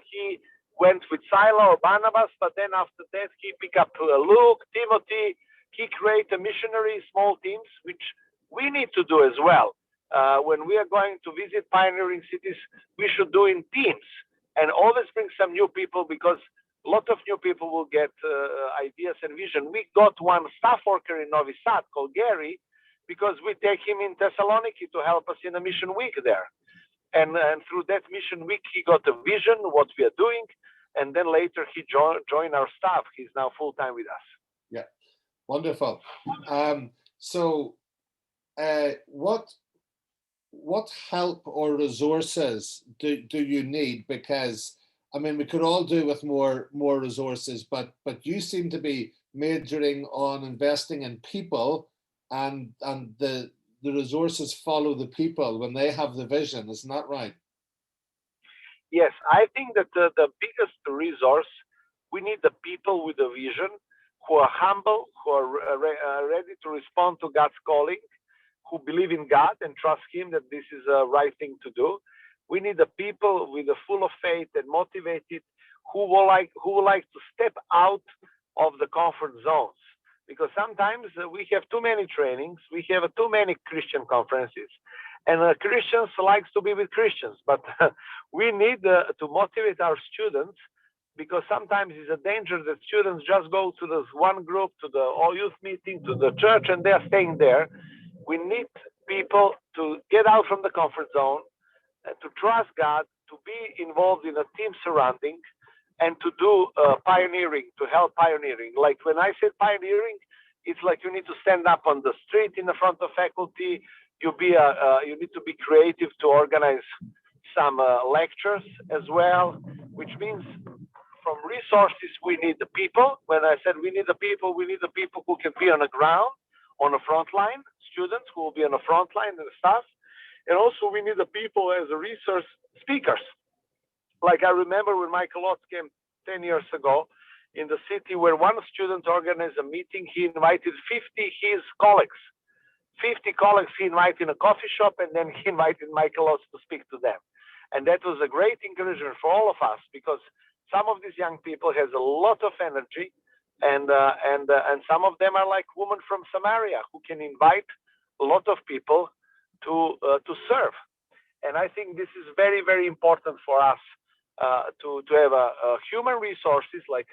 He went with Sila or Barnabas, but then after that he picked up Luke, Timothy. He created missionary small teams, which we need to do as well. When we are going to visit pioneering cities, we should do in teams and always bring some new people because a lot of new people will get ideas and vision. We got one staff worker in Novi Sad called Gary because we take him in Thessaloniki to help us in a mission week there. And through that mission week, he got a vision, what we are doing. And then later he joined our staff. He's now full-time with us. Yeah, wonderful. So what help or resources do you need? Because, I mean, we could all do with more resources, but you seem to be majoring on investing in people and the resources follow the people when they have the vision. Isn't that right? Yes, I think that the biggest resource, we need the people with a vision who are humble, who are ready to respond to God's calling, who believe in God and trust Him that this is the right thing to do. We need the people with a full of faith and motivated, who will like to step out of the comfort zones. Because sometimes we have too many trainings, we have too many Christian conferences, and Christians likes to be with Christians. But we need to motivate our students because sometimes it's a danger that students just go to this one group, to the all youth meeting, to the church, and they're staying there. We need people to get out from the comfort zone and to trust God, to be involved in a team surrounding, and to do pioneering, to help pioneering. Like when I said pioneering, it's like you need to stand up on the street in the front of faculty. You need to be creative to organize some lectures as well, which means from resources we need the people. When I said we need the people who can be on the ground, on the front line, students who will be on the front line and stuff. And also we need the people as a resource speakers. Like I remember when Michael Lotz came 10 years ago in the city where one student organized a meeting, he invited 50 his colleagues. 50 colleagues he invited in a coffee shop, and then he invited Michael Lotz to speak to them. And that was a great encouragement for all of us, because some of these young people has a lot of energy, and some of them are like women from Samaria who can invite a lot of people to serve. And I think this is very, very important for us to have human resources like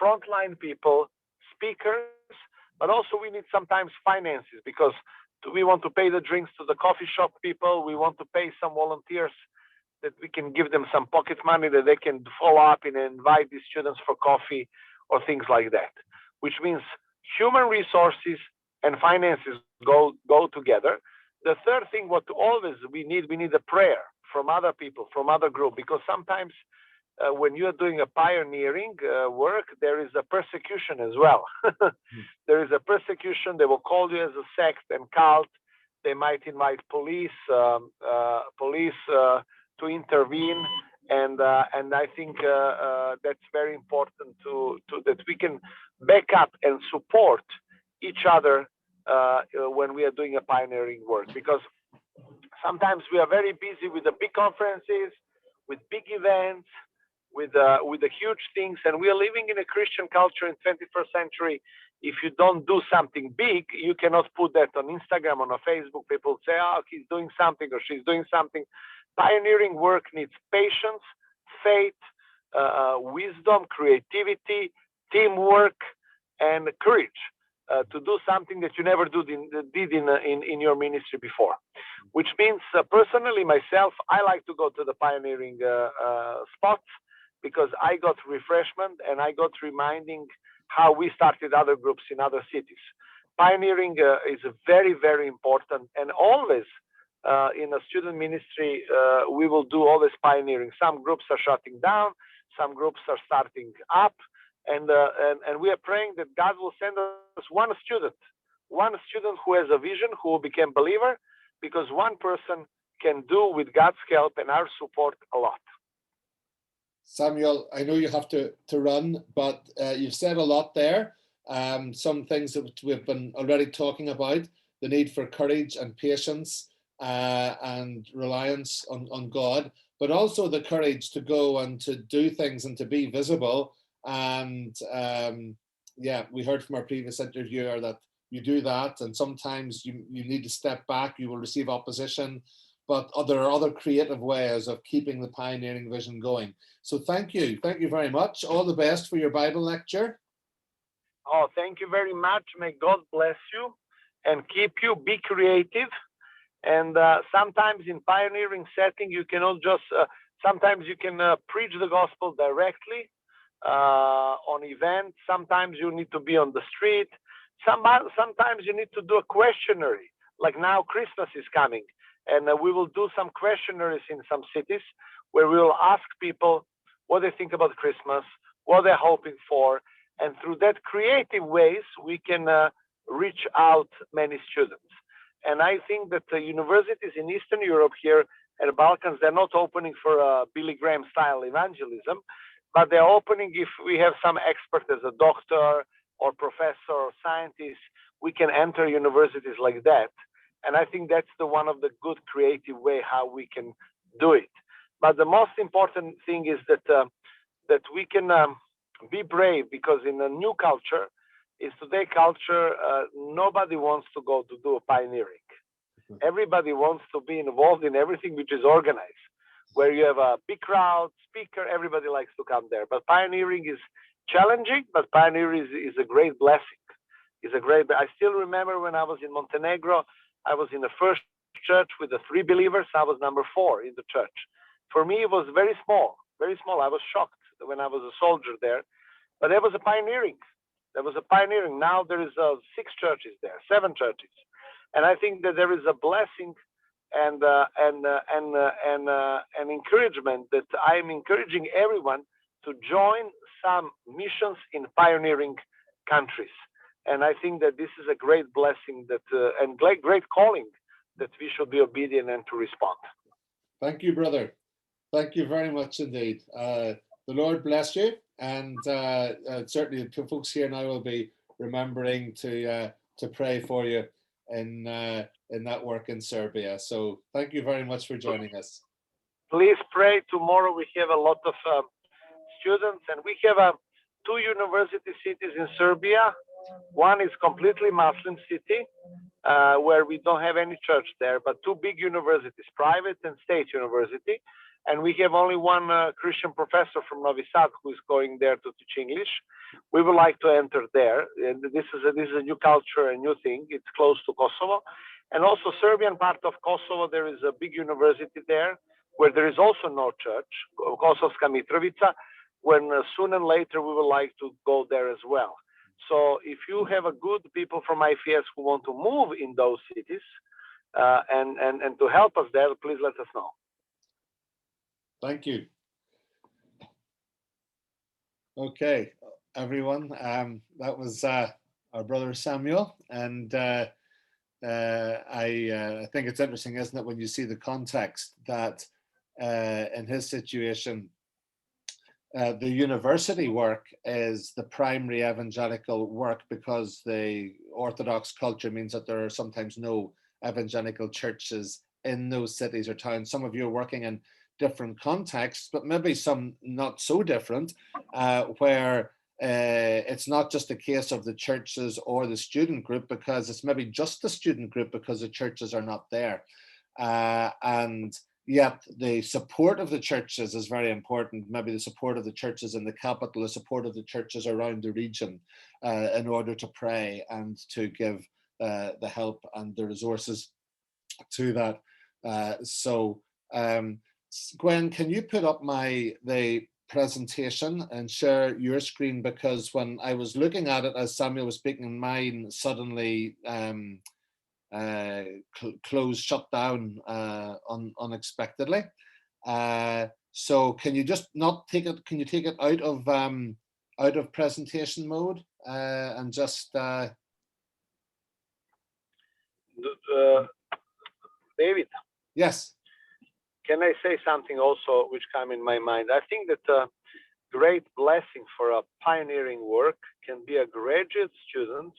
frontline people, speakers, but also we need sometimes finances, because we want to pay the drinks to the coffee shop people. We want to pay some volunteers that we can give them some pocket money that they can follow up and invite these students for coffee or things like that, which means human resources and finances go together. The third thing, what always we need a prayer from other people, from other group, because sometimes when you are doing a pioneering work, there is a persecution as well. There is a persecution. They will call you as a sect and cult. They might invite police to intervene, and I think that's very important to that we can back up and support each other when we are doing a pioneering work, because sometimes we are very busy with the big conferences, with big events, with the huge things, and we are living in a Christian culture in 21st century. If you don't do something big, you cannot put that on Instagram, on a Facebook. People say, oh, he's doing something or she's doing something. Pioneering work needs patience, faith, wisdom, creativity, teamwork, and courage to do something that you never did in your ministry before. Which means, personally, myself, I like to go to the pioneering spots, because I got refreshment and I got reminding how we started other groups in other cities. Pioneering is very, very important, and always in a student ministry, we will do always pioneering. Some groups are shutting down, some groups are starting up, and we are praying that God will send us one student who has a vision, who will become believer, because one person can do with God's help and our support a lot. Samuel, I know you have to run, but you've said a lot there. Some things that we've been already talking about, the need for courage and patience and reliance on God, but also the courage to go and to do things and to be visible. And yeah, we heard from our previous interviewer that you do that, and sometimes you need to step back, you will receive opposition, but there are other creative ways of keeping the pioneering vision going. So thank you very much. All the best for your Bible lecture. Oh, thank you very much. May God bless you and keep you. Be creative. And sometimes in pioneering setting, you cannot just, sometimes you can preach the gospel directly on events. Sometimes you need to be on the street. Sometimes you need to do a questionnaire. Like now Christmas is coming, and we will do some questionnaires in some cities where we will ask people what they think about Christmas, what they're hoping for. And through that creative ways, we can reach out many students. And I think that the universities in Eastern Europe here and the Balkans, they're not opening for Billy Graham style evangelism, but they're opening if we have some expert as a doctor or professor or scientist, we can enter universities like that. And I think that's one of the good creative way how we can do it. But the most important thing is that that we can be brave, because in a new culture, is today culture, nobody wants to go to do a pioneering. Everybody wants to be involved in everything which is organized. where you have a big crowd, speaker, everybody likes to come there. But pioneering is challenging, but pioneering is a great blessing. I still remember when I was in Montenegro, I was in the first church with the 3 believers. I was number 4 in the church. For me, it was very small, very small. I was shocked when I was a soldier there, but there was a pioneering. Now there is 6 churches there, 7 churches, and I think that there is a blessing and encouragement that I am encouraging everyone to join some missions in pioneering countries. And I think that this is a great blessing and great calling that we should be obedient and to respond. Thank you, brother. Thank you very much indeed. The Lord bless you, and certainly the folks here and I will be remembering to pray for you in that work in Serbia. So thank you very much for joining us. Please pray. Tomorrow we have a lot of students, and we have 2 university cities in Serbia. One is completely Muslim city, where we don't have any church there, but 2 big universities, private and state university. And we have only one Christian professor from Novi Sad who is going there to teach English. We would like to enter there. And this is a new culture, a new thing. It's close to Kosovo. And also Serbian part of Kosovo, there is a big university there where there is also no church, Kosovska Mitrovica, when soon and later we would like to go there as well. So if you have a good people from IFS who want to move in those cities and to help us there, please let us know. Thank you. Okay, everyone. That was our brother Samuel, and I think it's interesting, isn't it, when you see the context that in his situation, the university work is the primary evangelical work because the Orthodox culture means that there are sometimes no evangelical churches in those cities or towns. Some of you are working in different contexts, but maybe some not so different, where it's not just a case of the churches or the student group, because it's maybe just the student group because the churches are not there. And yet the support of the churches is very important. Maybe the support of the churches in the capital, the support of the churches around the region, in order to pray and to give the help and the resources to that. Gwen, can you put up the presentation and share your screen? Because when I was looking at it as Samuel was speaking, mine suddenly closed, shut down unexpectedly. So can you just not take it? Can you take it out of presentation mode and just? David. Yes. Can I say something also which came in my mind? I think that a great blessing for a pioneering work can be a graduate students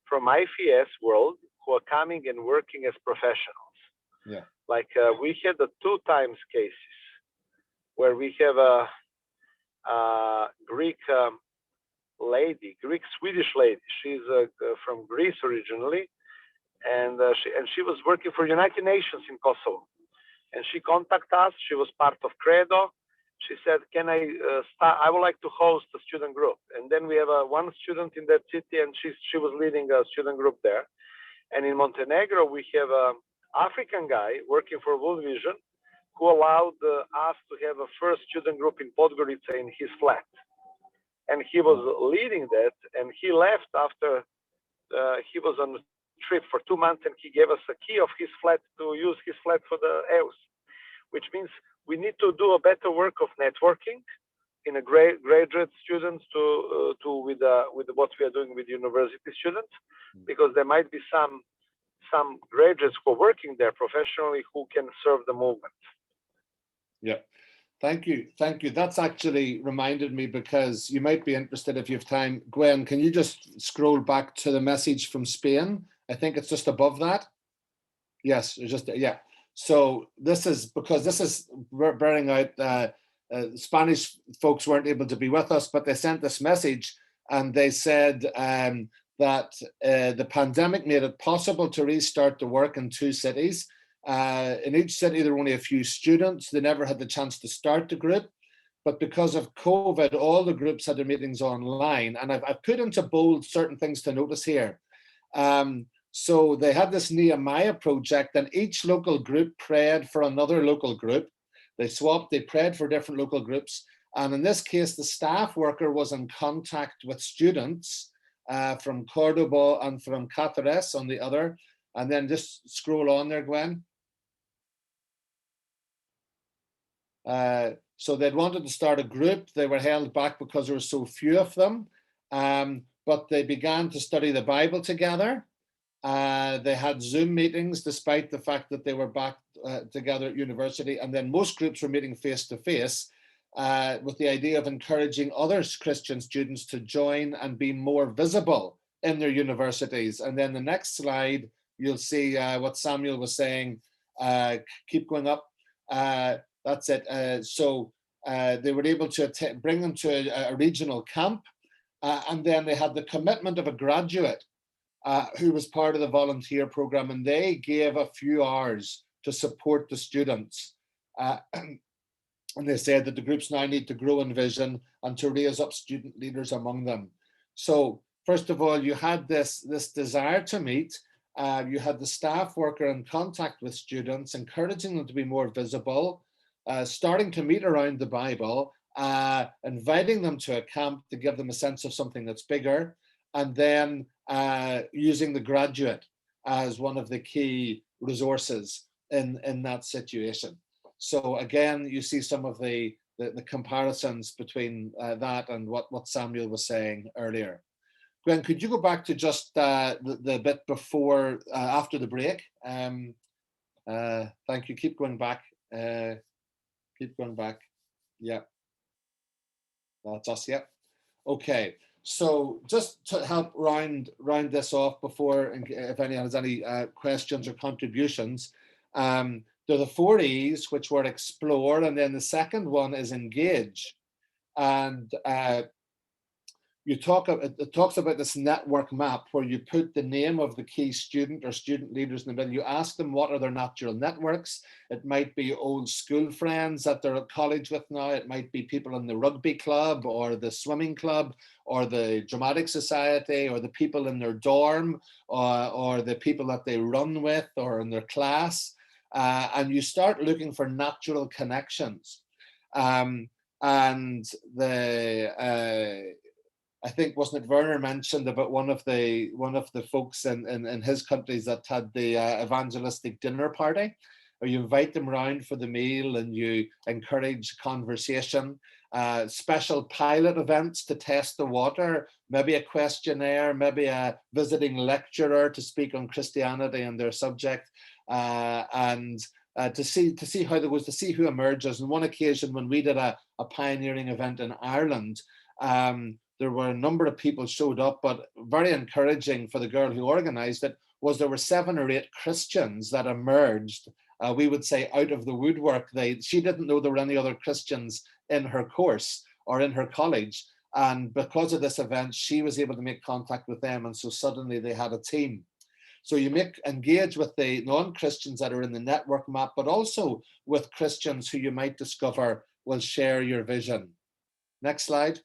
from IFS world who are coming and working as professionals. Yeah. Like we had 2 times cases where we have a Greek Swedish lady. She's from Greece originally, and she was working for United Nations in Kosovo. And she contacted us. She was part of Credo. She said, "Can I start? I would like to host a student group." And then we have one student in that city, and she was leading a student group there. And in Montenegro, we have an African guy working for World Vision who allowed us to have a first student group in Podgorica in his flat. And he was leading that, and he left after he was on trip for 2 months, and he gave us a key of his flat to use his flat for the EUS, which means we need to do a better work of networking in a graduate students with what we are doing with university students, because there might be some graduates who are working there professionally who can serve the movement. Yeah. Thank you. That's actually reminded me, because you might be interested if you have time. Gwen, can you just scroll back to the message from Spain? I think it's just above that. Yes, yeah. So this is because this is bearing out Spanish folks weren't able to be with us, but they sent this message and they said that the pandemic made it possible to restart the work in 2 cities, In each city, there were only a few students. They never had the chance to start the group. But because of COVID, all the groups had their meetings online. And I've put into bold certain things to notice here. So they had this Nehemiah project, and each local group prayed for another local group. They swapped, they prayed for different local groups. And in this case, the staff worker was in contact with students from Cordoba and from Cáceres on the other. And then just scroll on there, Gwen. So they'd wanted to start a group. They were held back because there were so few of them. But they began to study the Bible together. They had Zoom meetings despite the fact that they were back together at university. And then most groups were meeting face to face with the idea of encouraging other Christian students to join and be more visible in their universities. And then the next slide, you'll see what Samuel was saying. Keep going up. That's it. So they were able to bring them to a regional camp. And then they had the commitment of a graduate who was part of the volunteer program, and they gave a few hours to support the students. And they said that the groups now need to grow in vision and to raise up student leaders among them. So first of all, you had this desire to meet. You had the staff worker in contact with students, encouraging them to be more visible, starting to meet around the Bible, inviting them to a camp to give them a sense of something that's bigger, and then using the graduate as one of the key resources in that situation. So again, you see some of the comparisons between that and what Samuel was saying earlier. Gwen, could you go back to just the bit before, after the break? Thank you. Keep going back. Keep going back. Yeah. That's us. Yeah. Okay. So just to help round this off before, if anyone has any questions or contributions, there are the 4 E's, which were explore, and then the second one is engage. And it talks about this network map where you put the name of the key student or student leaders in the middle. You ask them what are their natural networks. It might be old school friends that they're at college with now. It might be people in the rugby club or the swimming club or the dramatic society or the people in their dorm or the people that they run with or in their class. And you start looking for natural connections. I think, wasn't it Werner mentioned about one of the folks in his countries that had the evangelistic dinner party, where you invite them round for the meal and you encourage conversation, special pilot events to test the water, maybe a questionnaire, maybe a visiting lecturer to speak on Christianity and their subject, and to see how there was, to see who emerges. On one occasion when we did a pioneering event in Ireland, there were a number of people showed up, but very encouraging for the girl who organized it was there were 7 or 8 Christians that emerged, we would say, out of the woodwork. She didn't know there were any other Christians in her course or in her college. And because of this event, she was able to make contact with them. And so suddenly they had a team. So you engage with the non-Christians that are in the network map, but also with Christians who you might discover will share your vision. Next slide.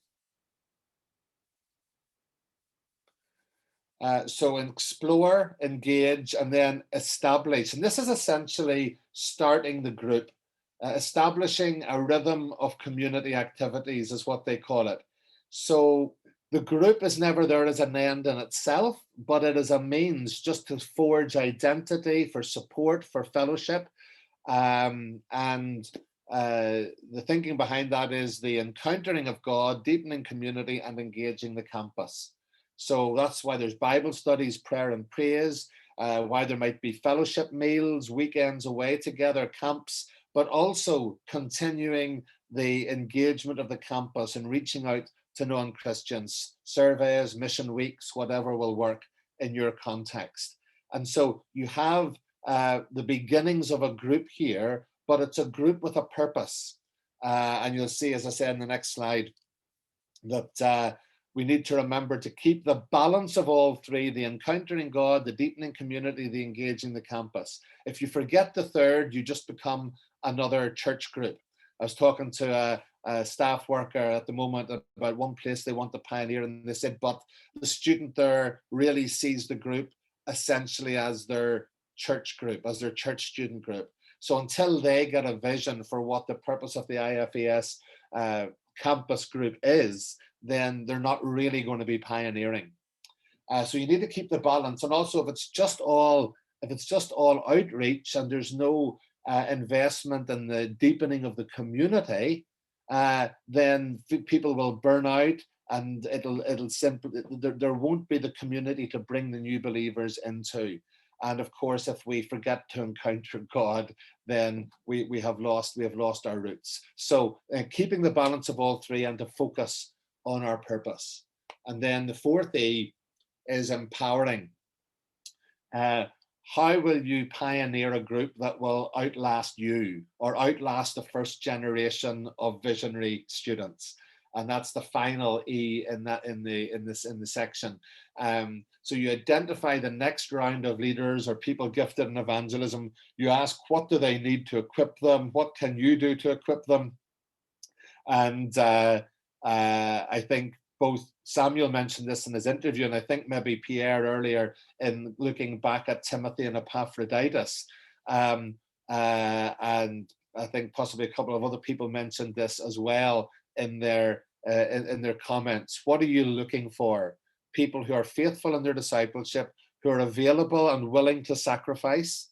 So explore, engage, and then establish. And this is essentially starting the group. Establishing a rhythm of community activities is what they call it. So the group is never there as an end in itself, but it is a means just to forge identity, for support, for fellowship. And the thinking behind that is the encountering of God, deepening community, and engaging the campus. So that's why there's Bible studies, prayer and praise, why there might be fellowship meals, weekends away together, camps, but also continuing the engagement of the campus and reaching out to non-Christians, surveys, mission weeks, whatever will work in your context. And so you have the beginnings of a group here, but it's a group with a purpose. And you'll see, as I said in the next slide, that we need to remember to keep the balance of all three: the encountering God, the deepening community, the engaging the campus. If you forget the third, you just become another church group. I was talking to a staff worker at the moment about one place they want to pioneer, and they said, but the student there really sees the group essentially as their church group, as their church student group. So until they get a vision for what the purpose of the IFES campus group is, then they're not really going to be pioneering. So you need to keep the balance. And also, if it's just all outreach and there's no investment in the deepening of the community, then people will burn out, and it'll simply, there won't be the community to bring the new believers into. And of course, if we forget to encounter God, then we have lost our roots. So keeping the balance of all three and to focus on our purpose. And then the fourth E is empowering. How will you pioneer a group that will outlast you or outlast the first generation of visionary students? And that's the final E in the section. So you identify the next round of leaders or people gifted in evangelism. You ask, what do they need to equip them? What can you do to equip them? And I think both Samuel mentioned this in his interview, and I think maybe Pierre earlier in looking back at Timothy and Epaphroditus. And I think possibly a couple of other people mentioned this as well in their comments. What are you looking for? People who are faithful in their discipleship, who are available and willing to sacrifice.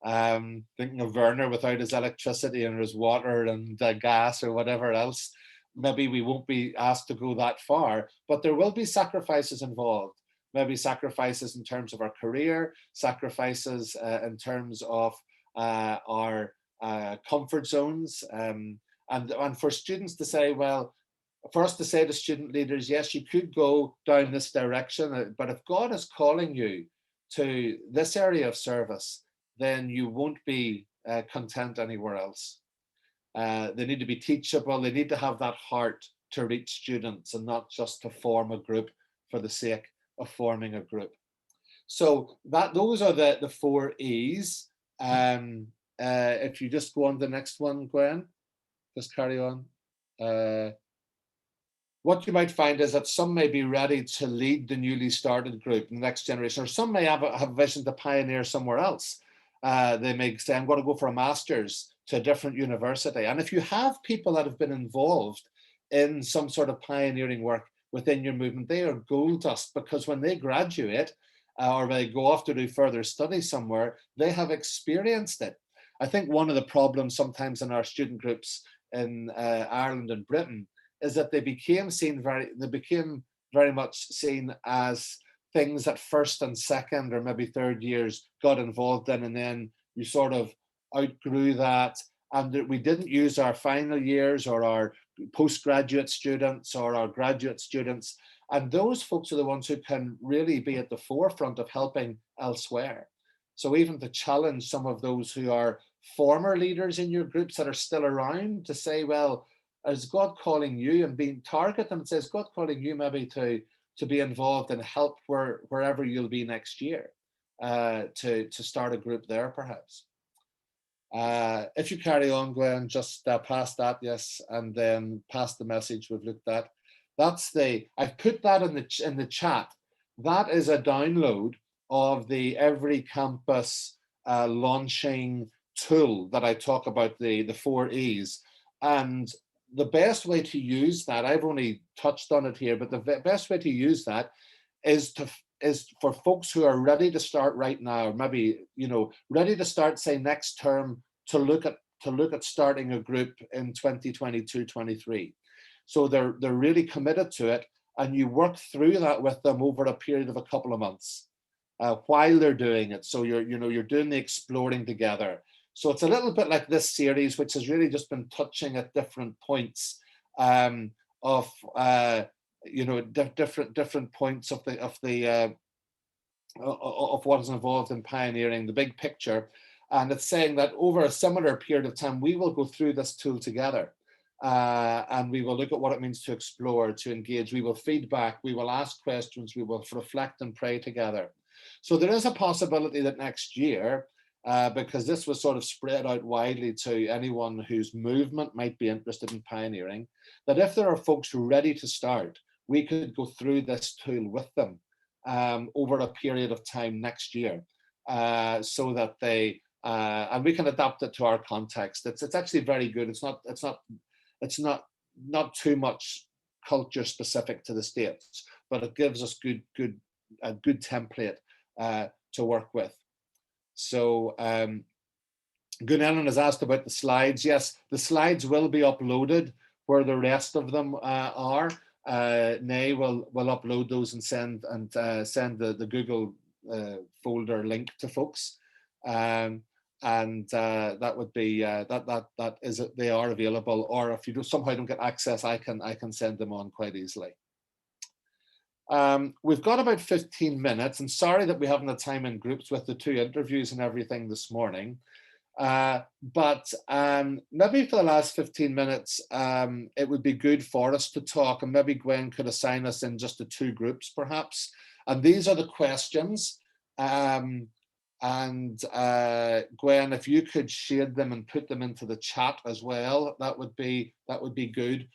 Thinking of Werner without his electricity and his water and gas or whatever else. Maybe we won't be asked to go that far, but there will be sacrifices involved. Maybe sacrifices in terms of our career, sacrifices in terms of our comfort zones, and for students to say, well, for us to say to student leaders, yes, you could go down this direction, but if God is calling you to this area of service, then you won't be content anywhere else. They need to be teachable. They need to have that heart to reach students and not just to form a group for the sake of forming a group. So those are the 4 E's. If you just go on to the next one, Gwen, just carry on. What you might find is that some may be ready to lead the newly started group, the next generation, or some may have a vision to pioneer somewhere else. They may say, I'm going to go for a master's to a different university. And if you have people that have been involved in some sort of pioneering work within your movement, they are gold dust, because when they graduate or they go off to do further study somewhere, they have experienced it. I think one of the problems sometimes in our student groups in Ireland and Britain is that they became very much seen as things that first and second or maybe third years got involved in, and then you sort of outgrew that, and we didn't use our final years or our postgraduate students or our graduate students, and those folks are the ones who can really be at the forefront of helping elsewhere. So even to challenge some of those who are former leaders in your groups that are still around to say, well, is God calling you, and being target them and says, God calling you maybe to be involved and help wherever you'll be next year, to start a group there perhaps. If you carry on, Gwen, just past that, yes, and then past the message we've looked at. I've put that in the chat. That is a download of the Every Campus launching tool that I talk about, the 4 E's. And the best way to use that, I've only touched on it here, but the best way to use that is for folks who are ready to start right now, maybe, ready to start, say, next term, to look at starting a group in 2022-23. So they're really committed to it, and you work through that with them over a period of a couple of months while they're doing it. So you're doing the exploring together. So it's a little bit like this series, which has really just been touching at different points of different points of what is involved in pioneering the big picture. And it's saying that over a similar period of time, we will go through this tool together. and we will look at what it means to explore, to engage. We will feedback, we will ask questions, we will reflect and pray together. So there is a possibility that next year, because this was sort of spread out widely to anyone whose movement might be interested in pioneering, that if there are folks who are ready to start, we could go through this tool with them over a period of time next year, so that they and we can adapt it to our context. It's actually very good. It's not too much culture specific to the States, but it gives us a good template to work with. So Gunellen has asked about the slides. Yes, the slides will be uploaded where the rest of them are. Nay will upload those and send the Google folder link to folks, and that would be that is it. They are available, or if you somehow don't get access, I can send them on quite easily. We've got about 15 minutes, and sorry that we haven't had time in groups with the 2 interviews and everything this morning. But maybe for the last 15 minutes, it would be good for us to talk, and maybe Gwen could assign us in just the 2 groups perhaps. And these are the questions. Gwen, if you could shade them and put them into the chat as well, that would be good.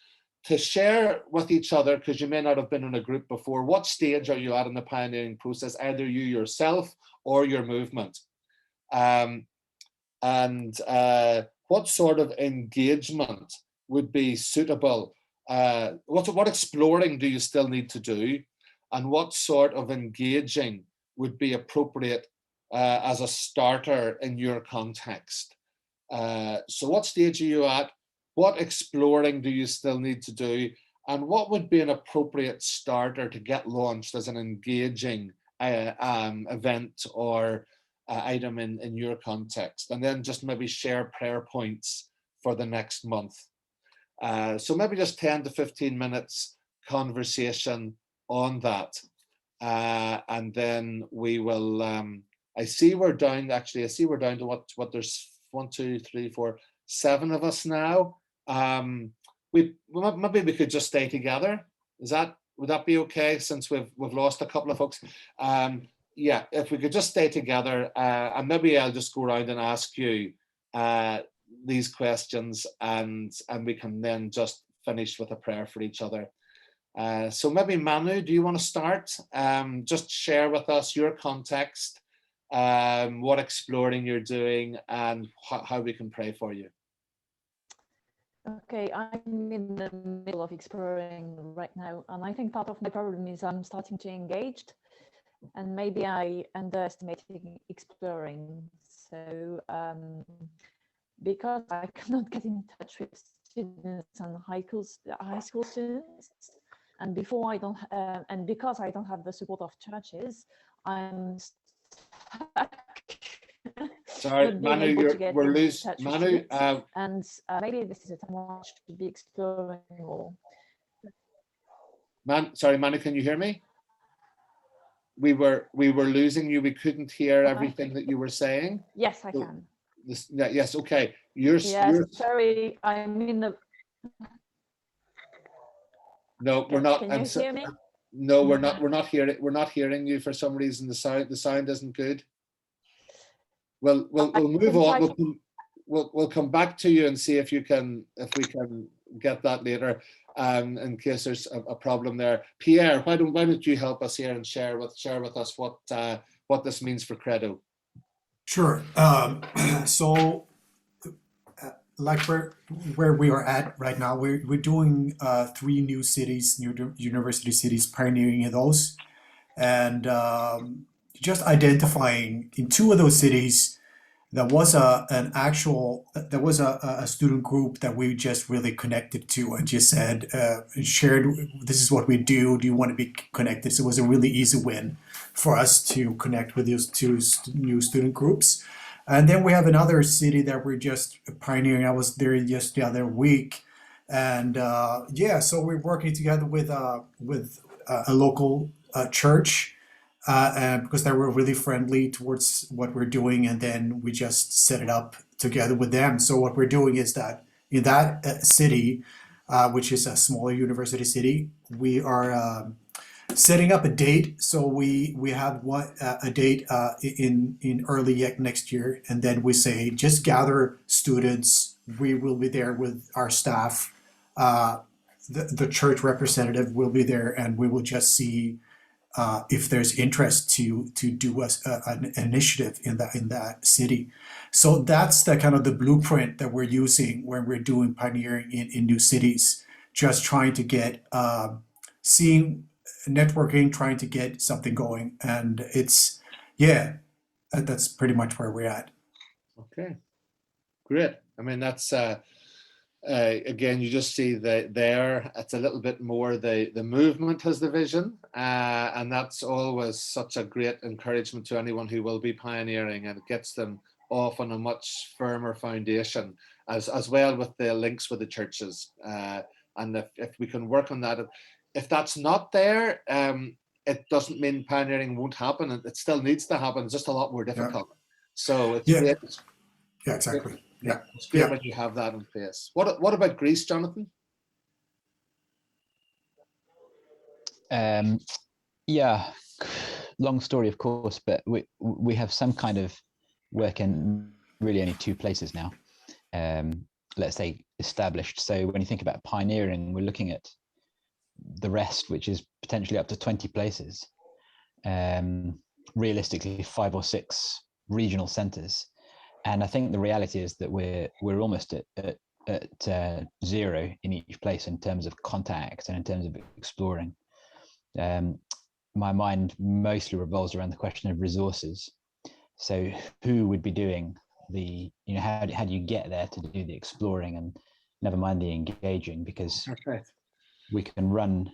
To share with each other, because you may not have been in a group before, what stage are you at in the pioneering process, either you yourself or your movement? And what sort of engagement would be suitable? What exploring do you still need to do? And what sort of engaging would be appropriate as a starter in your context? So what stage are you at? What exploring do you still need to do? And what would be an appropriate starter to get launched as an engaging event or item in your context? And then just maybe share prayer points for the next month. So maybe just 10 to 15 minutes conversation on that. And then we will, I see we're down to what there's 1, 2, 3, 4, 7 of us now. Maybe we could just stay together. Would that be okay, since we've lost a couple of folks? Yeah, if we could just stay together, and maybe I'll just go around and ask you these questions, and we can then just finish with a prayer for each other. So maybe Manu, do you want to start? Just share with us your context, what exploring you're doing, and how we can pray for you. Okay, I'm in the middle of exploring right now, and I think part of my problem is I'm starting to engage, and maybe I underestimating exploring. So because I cannot get in touch with students and high school students, and because I don't have the support of churches, I'm stuck. Sorry, Manu, we're losing Manu. And maybe this is a time I should be exploring more. Sorry, Manu, can you hear me? We were losing you. We couldn't hear everything that you were saying. Yes, I can. Yes, okay. Sorry, I'm in the. No, we're not. Can you hear me? No, we're not. We're not hearing you for some reason. The sound isn't good. We'll move on. We'll come back to you and see if we can get that later, in case there's a problem there. Pierre, why don't you help us here and share with us what this means for Credo? Sure. So, like where we are at right now, we're doing 3 new cities, new university cities, pioneering in those, and just identifying in 2 of those cities, there was a student group that we just really connected to and just said, shared, this is what we do. Do you want to be connected? So it was a really easy win for us to connect with those 2 new student groups. And then we have another city that we're just pioneering. I was there just the other week, and so we're working together with a local church. And because they were really friendly towards what we're doing, and then we just set it up together with them. So what we're doing is that in that city, which is a smaller university city, we are setting up a date. So we have a date in early next year, and then we say just gather students. We will be there with our staff. The church representative will be there, and we will just see if there's interest to do an initiative in that city. So that's the kind of the blueprint that we're using when we're doing pioneering in new cities. Just trying to get seeing networking, trying to get something going, and it's that's pretty much where we're at. Okay, great. I mean, that's again, you just see that there, it's a little bit more the movement has the vision, and that's always such a great encouragement to anyone who will be pioneering, and it gets them off on a much firmer foundation, as well with the links with the churches. And if we can work on that, if that's not there, it doesn't mean pioneering won't happen. It still needs to happen. It's just a lot more difficult. So it's great. Yeah, exactly. Yeah, it's great when you have that in place. What about Greece, Jonathan? Yeah, long story, of course, but we have some kind of work in really only 2 places now. Let's say established. So when you think about pioneering, we're looking at the rest, which is potentially up to 20 places. Realistically, 5 or 6 regional centers. And I think the reality is that we're almost at 0 in each place in terms of contact and in terms of exploring. My mind mostly revolves around the question of resources. So who would be doing how do you get there to do the exploring, and never mind the engaging, because we can run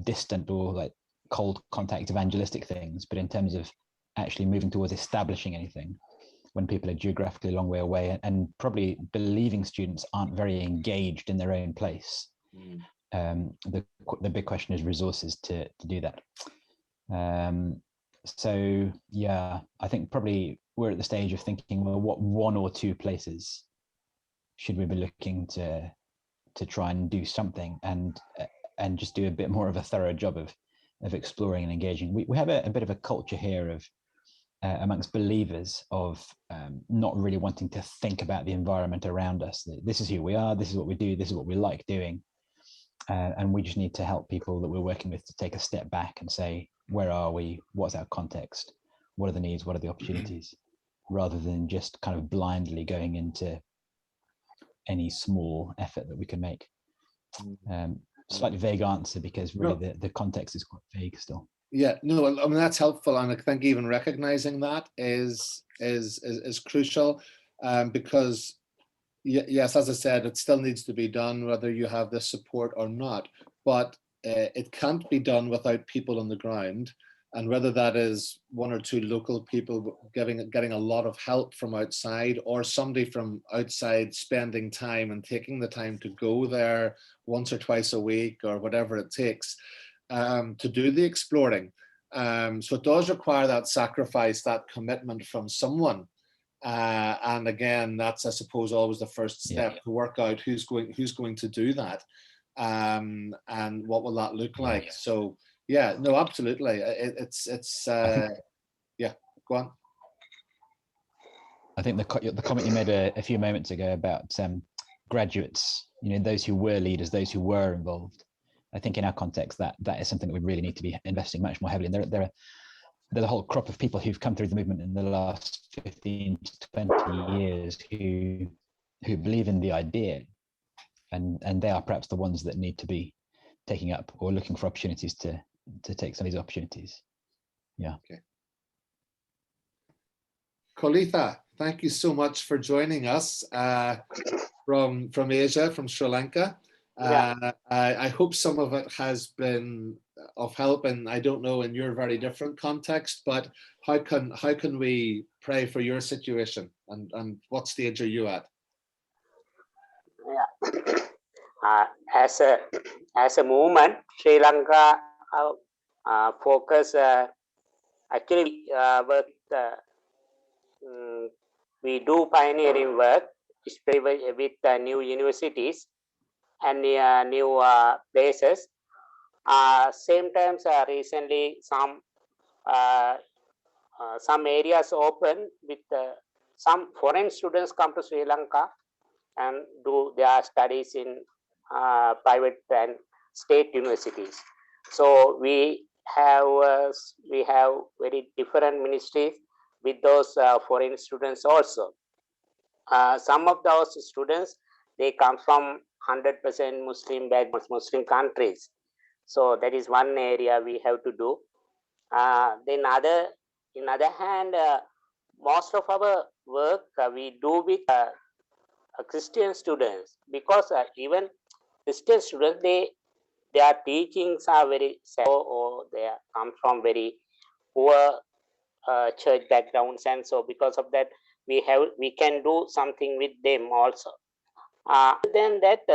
distant or like cold contact evangelistic things, but in terms of actually moving towards establishing anything, when people are geographically a long way away, and probably believing students aren't very engaged in their own place. The big question is resources to do that. So yeah, I think probably we're at the stage of thinking, well, what 1 or 2 places should we be looking to try and do something, and just do a bit more of a thorough job of exploring and engaging. We have a bit of a culture here of amongst believers of not really wanting to think about the environment around us. This is who we are, this is what we do, this is what we like doing, and we just need to help people that we're working with to take a step back and say, where are we, what's our context, what are the needs, what are the opportunities, rather than just kind of blindly going into any small effort that we can make. Slightly vague answer, because really the context is quite vague still. Yeah, no, I mean, that's helpful, and I think even recognizing that is crucial, because yes, as I said, it still needs to be done whether you have the support or not, but it can't be done without people on the ground, and whether that is 1 or 2 local people getting a lot of help from outside, or somebody from outside spending time and taking the time to go there once or twice a week or whatever it takes. To do the exploring. So it does require that sacrifice, that commitment from someone. And again, that's, I suppose, always the first step, to work out who's going to do that, and what will that look like. So yeah, no, absolutely. It's yeah, go on. I think the comment you made a few moments ago about graduates, those who were leaders, those who were involved. I think in our context, that is something that we really need to be investing much more heavily in. There's a whole crop of people who've come through the movement in the last 15 to 20 years who believe in the idea, and they are perhaps the ones that need to be taking up or looking for opportunities to take some of these opportunities. Yeah. Okay. Kolitha, thank you so much for joining us from Asia, from Sri Lanka. I hope some of it has been of help, and I don't know in your very different context, but how can we pray for your situation, and what stage are you at? As a movement, Sri Lanka focus actually work. We do pioneering work especially with new universities and new places. Same times, recently some areas open with some foreign students come to Sri Lanka and do their studies in private and state universities. So we have very different ministries with those foreign students also. Some of those students, they come from 100% Muslim backgrounds, Muslim countries. So that is one area we have to do. Then in other hand, most of our work we do with Christian students, because even Christian students, their teachings are very sad, or they come from very poor church backgrounds, and so because of that we can do something with them also. Then that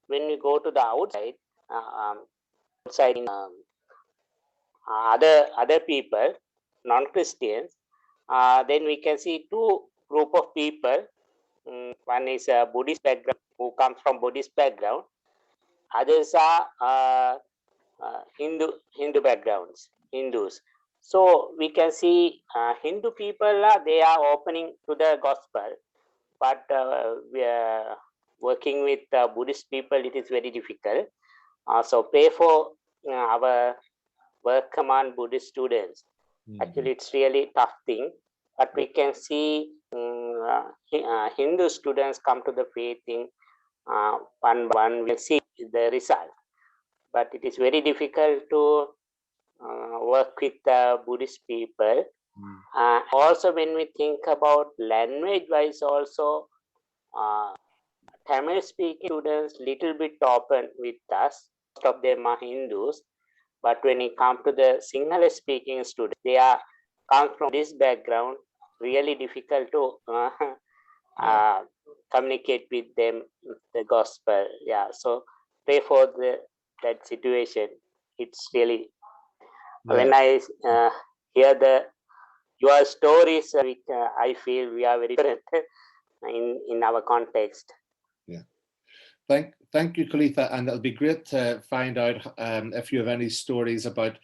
when we go to the outside, other people, non-Christians, then we can see two group of people. One is a Buddhist background, who comes from Buddhist background. Others are Hindu backgrounds, Hindus. So we can see Hindu people, they are opening to the gospel, but we are working with Buddhist people, it is very difficult. So pray for our work among Buddhist students. Actually, it's really tough thing, but we can see Hindu students come to the faith in one will see the result. But it is very difficult to work with Buddhist people. Also, when we think about language-wise, also Tamil-speaking students little bit open with us. Most of them are Hindus, but when it comes to the Sinhala-speaking students, they are come from this background. Really difficult to communicate with them the gospel. Yeah, so pray for that situation. It's really when I hear your stories, I feel we are very different in our context. Yeah. Thank you, Kalitha, and it'll be great to find out if you have any stories about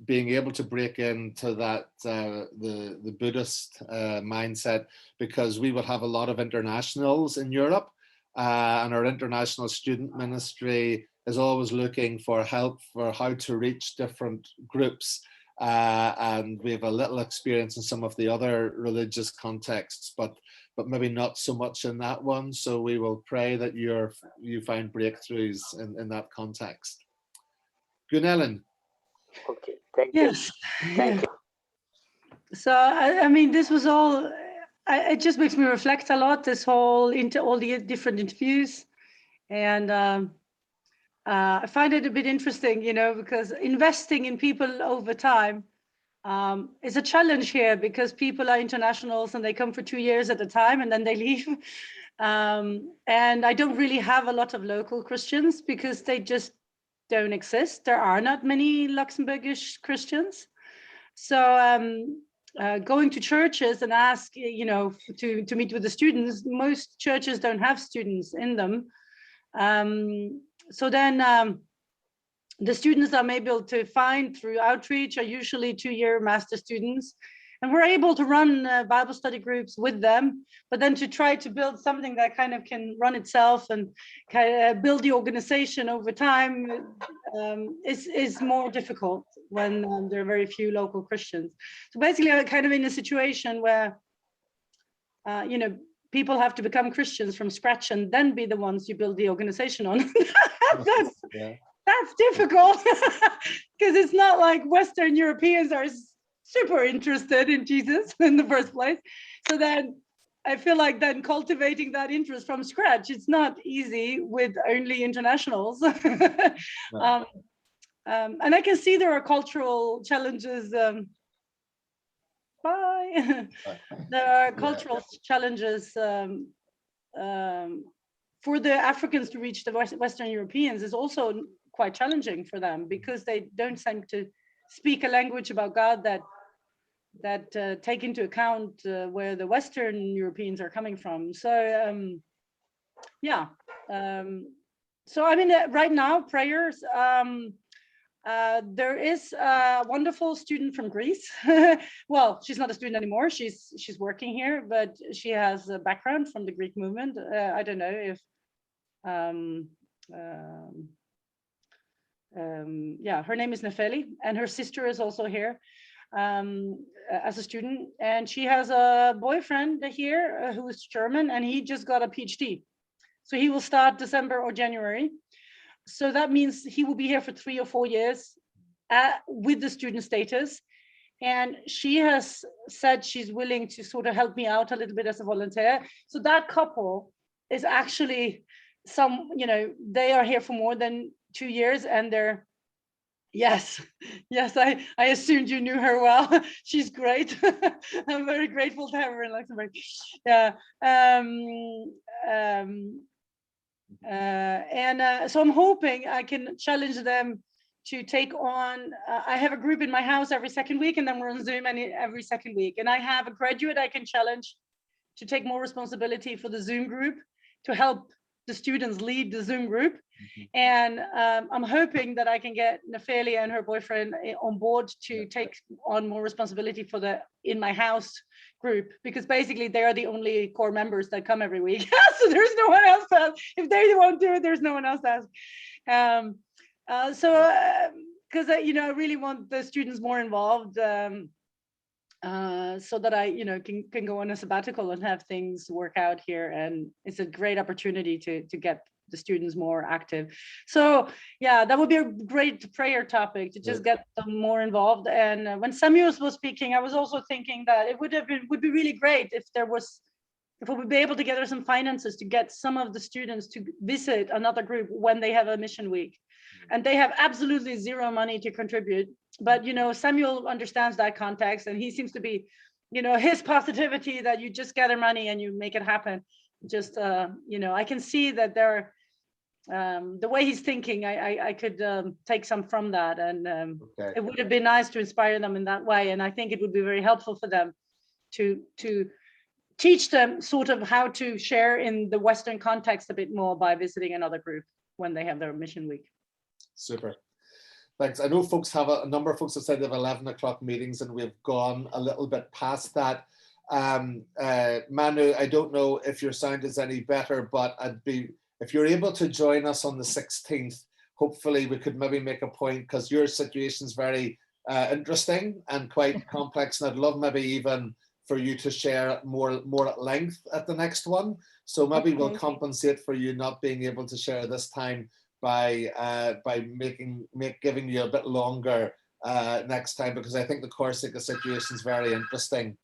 being able to break into that the Buddhist mindset, because we will have a lot of internationals in Europe, and our international student ministry is always looking for help for how to reach different groups, and we have a little experience in some of the other religious contexts, but maybe not so much in that one. So we will pray that you find breakthroughs in that context. Gunellen. Okay, thank yes. you. Thank you. So I mean, this was all. It just makes me reflect a lot. This whole into all the different interviews, and I find it a bit interesting, because investing in people over time is a challenge here, because people are internationals and they come for 2 years at a time and then they leave. And I don't really have a lot of local Christians because they just don't exist. There are not many Luxembourgish Christians. So going to churches and ask, to meet with the students, most churches don't have students in them. So then the students I'm able to find through outreach are usually 2-year master students. And we're able to run Bible study groups with them, but then to try to build something that kind of can run itself and kind of build the organization over time is more difficult when there are very few local Christians. So basically I'm kind of in a situation where, people have to become Christians from scratch and then be the ones you build the organization on. That's difficult because it's not like Western Europeans are super interested in Jesus in the first place. So then I feel like then cultivating that interest from scratch, it's not easy with only internationals. And I can see there are cultural challenges. There are cultural challenges for the Africans to reach the Western Europeans is also quite challenging for them because they don't seem to speak a language about God that that take into account where the Western Europeans are coming from. So yeah, so I mean, right now, prayers. There is a wonderful student from Greece. Well, she's not a student anymore. She's working here, but she has a background from the Greek movement. I don't know if, yeah, her name is Nefeli, and her sister is also here as a student. And she has a boyfriend here who is German, and he just got a PhD. So he will start December or January. So that means he will be here for 3 or 4 years with the student status. And she has said she's willing to sort of help me out a little bit as a volunteer. So that couple is actually some, you know, they are here for more than 2 years, and they're, yes, I assumed you knew her well. She's great. I'm very grateful to have her in Luxembourg. Yeah. So I'm hoping I can challenge them to take on, I have a group in my house every second week, and then we're on Zoom every second week. And I have a graduate I can challenge to take more responsibility for the Zoom group, to help the students lead the Zoom group. Mm-hmm. And I'm hoping that I can get Nefeli and her boyfriend on board to take on more responsibility for the in my house group, because basically they are the only core members that come every week. So there's no one else to ask. If they won't do it, there's no one else to ask. Because you know, I really want the students more involved, so that I, you know, can go on a sabbatical and have things work out here. And it's a great opportunity to get the students more active. So yeah, that would be a great prayer topic, to just get them more involved. And when Samuel was speaking, I was also thinking that it would be really great if we would be able to gather some finances to get some of the students to visit another group when they have a mission week. And they have absolutely zero money to contribute. But, you know, Samuel understands that context, and he seems to be, you know, his positivity that you just gather money and you make it happen. Just, you know, I can see that there, the way he's thinking, I could take some from that. And it would have been nice to inspire them in that way. And I think it would be very helpful for them to teach them sort of how to share in the Western context a bit more by visiting another group when they have their mission week. Super. Thanks. I know folks have a number of folks have said they have 11 o'clock meetings, and we've gone a little bit past that. Manu, I don't know if your sound is any better, but if you're able to join us on the 16th, hopefully we could maybe make a point, because your situation is very interesting and quite complex, and I'd love maybe even for you to share more at length at the next one. So maybe we'll compensate for you not being able to share this time by giving you a bit longer next time, because I think the Corsica situation is very interesting.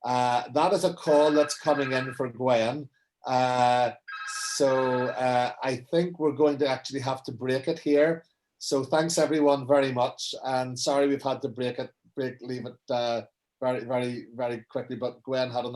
That is a call that's coming in for Gwen. So I think we're going to actually have to break it here. So thanks everyone very much, and sorry we've had to leave it very, very, very quickly, but Gwen had another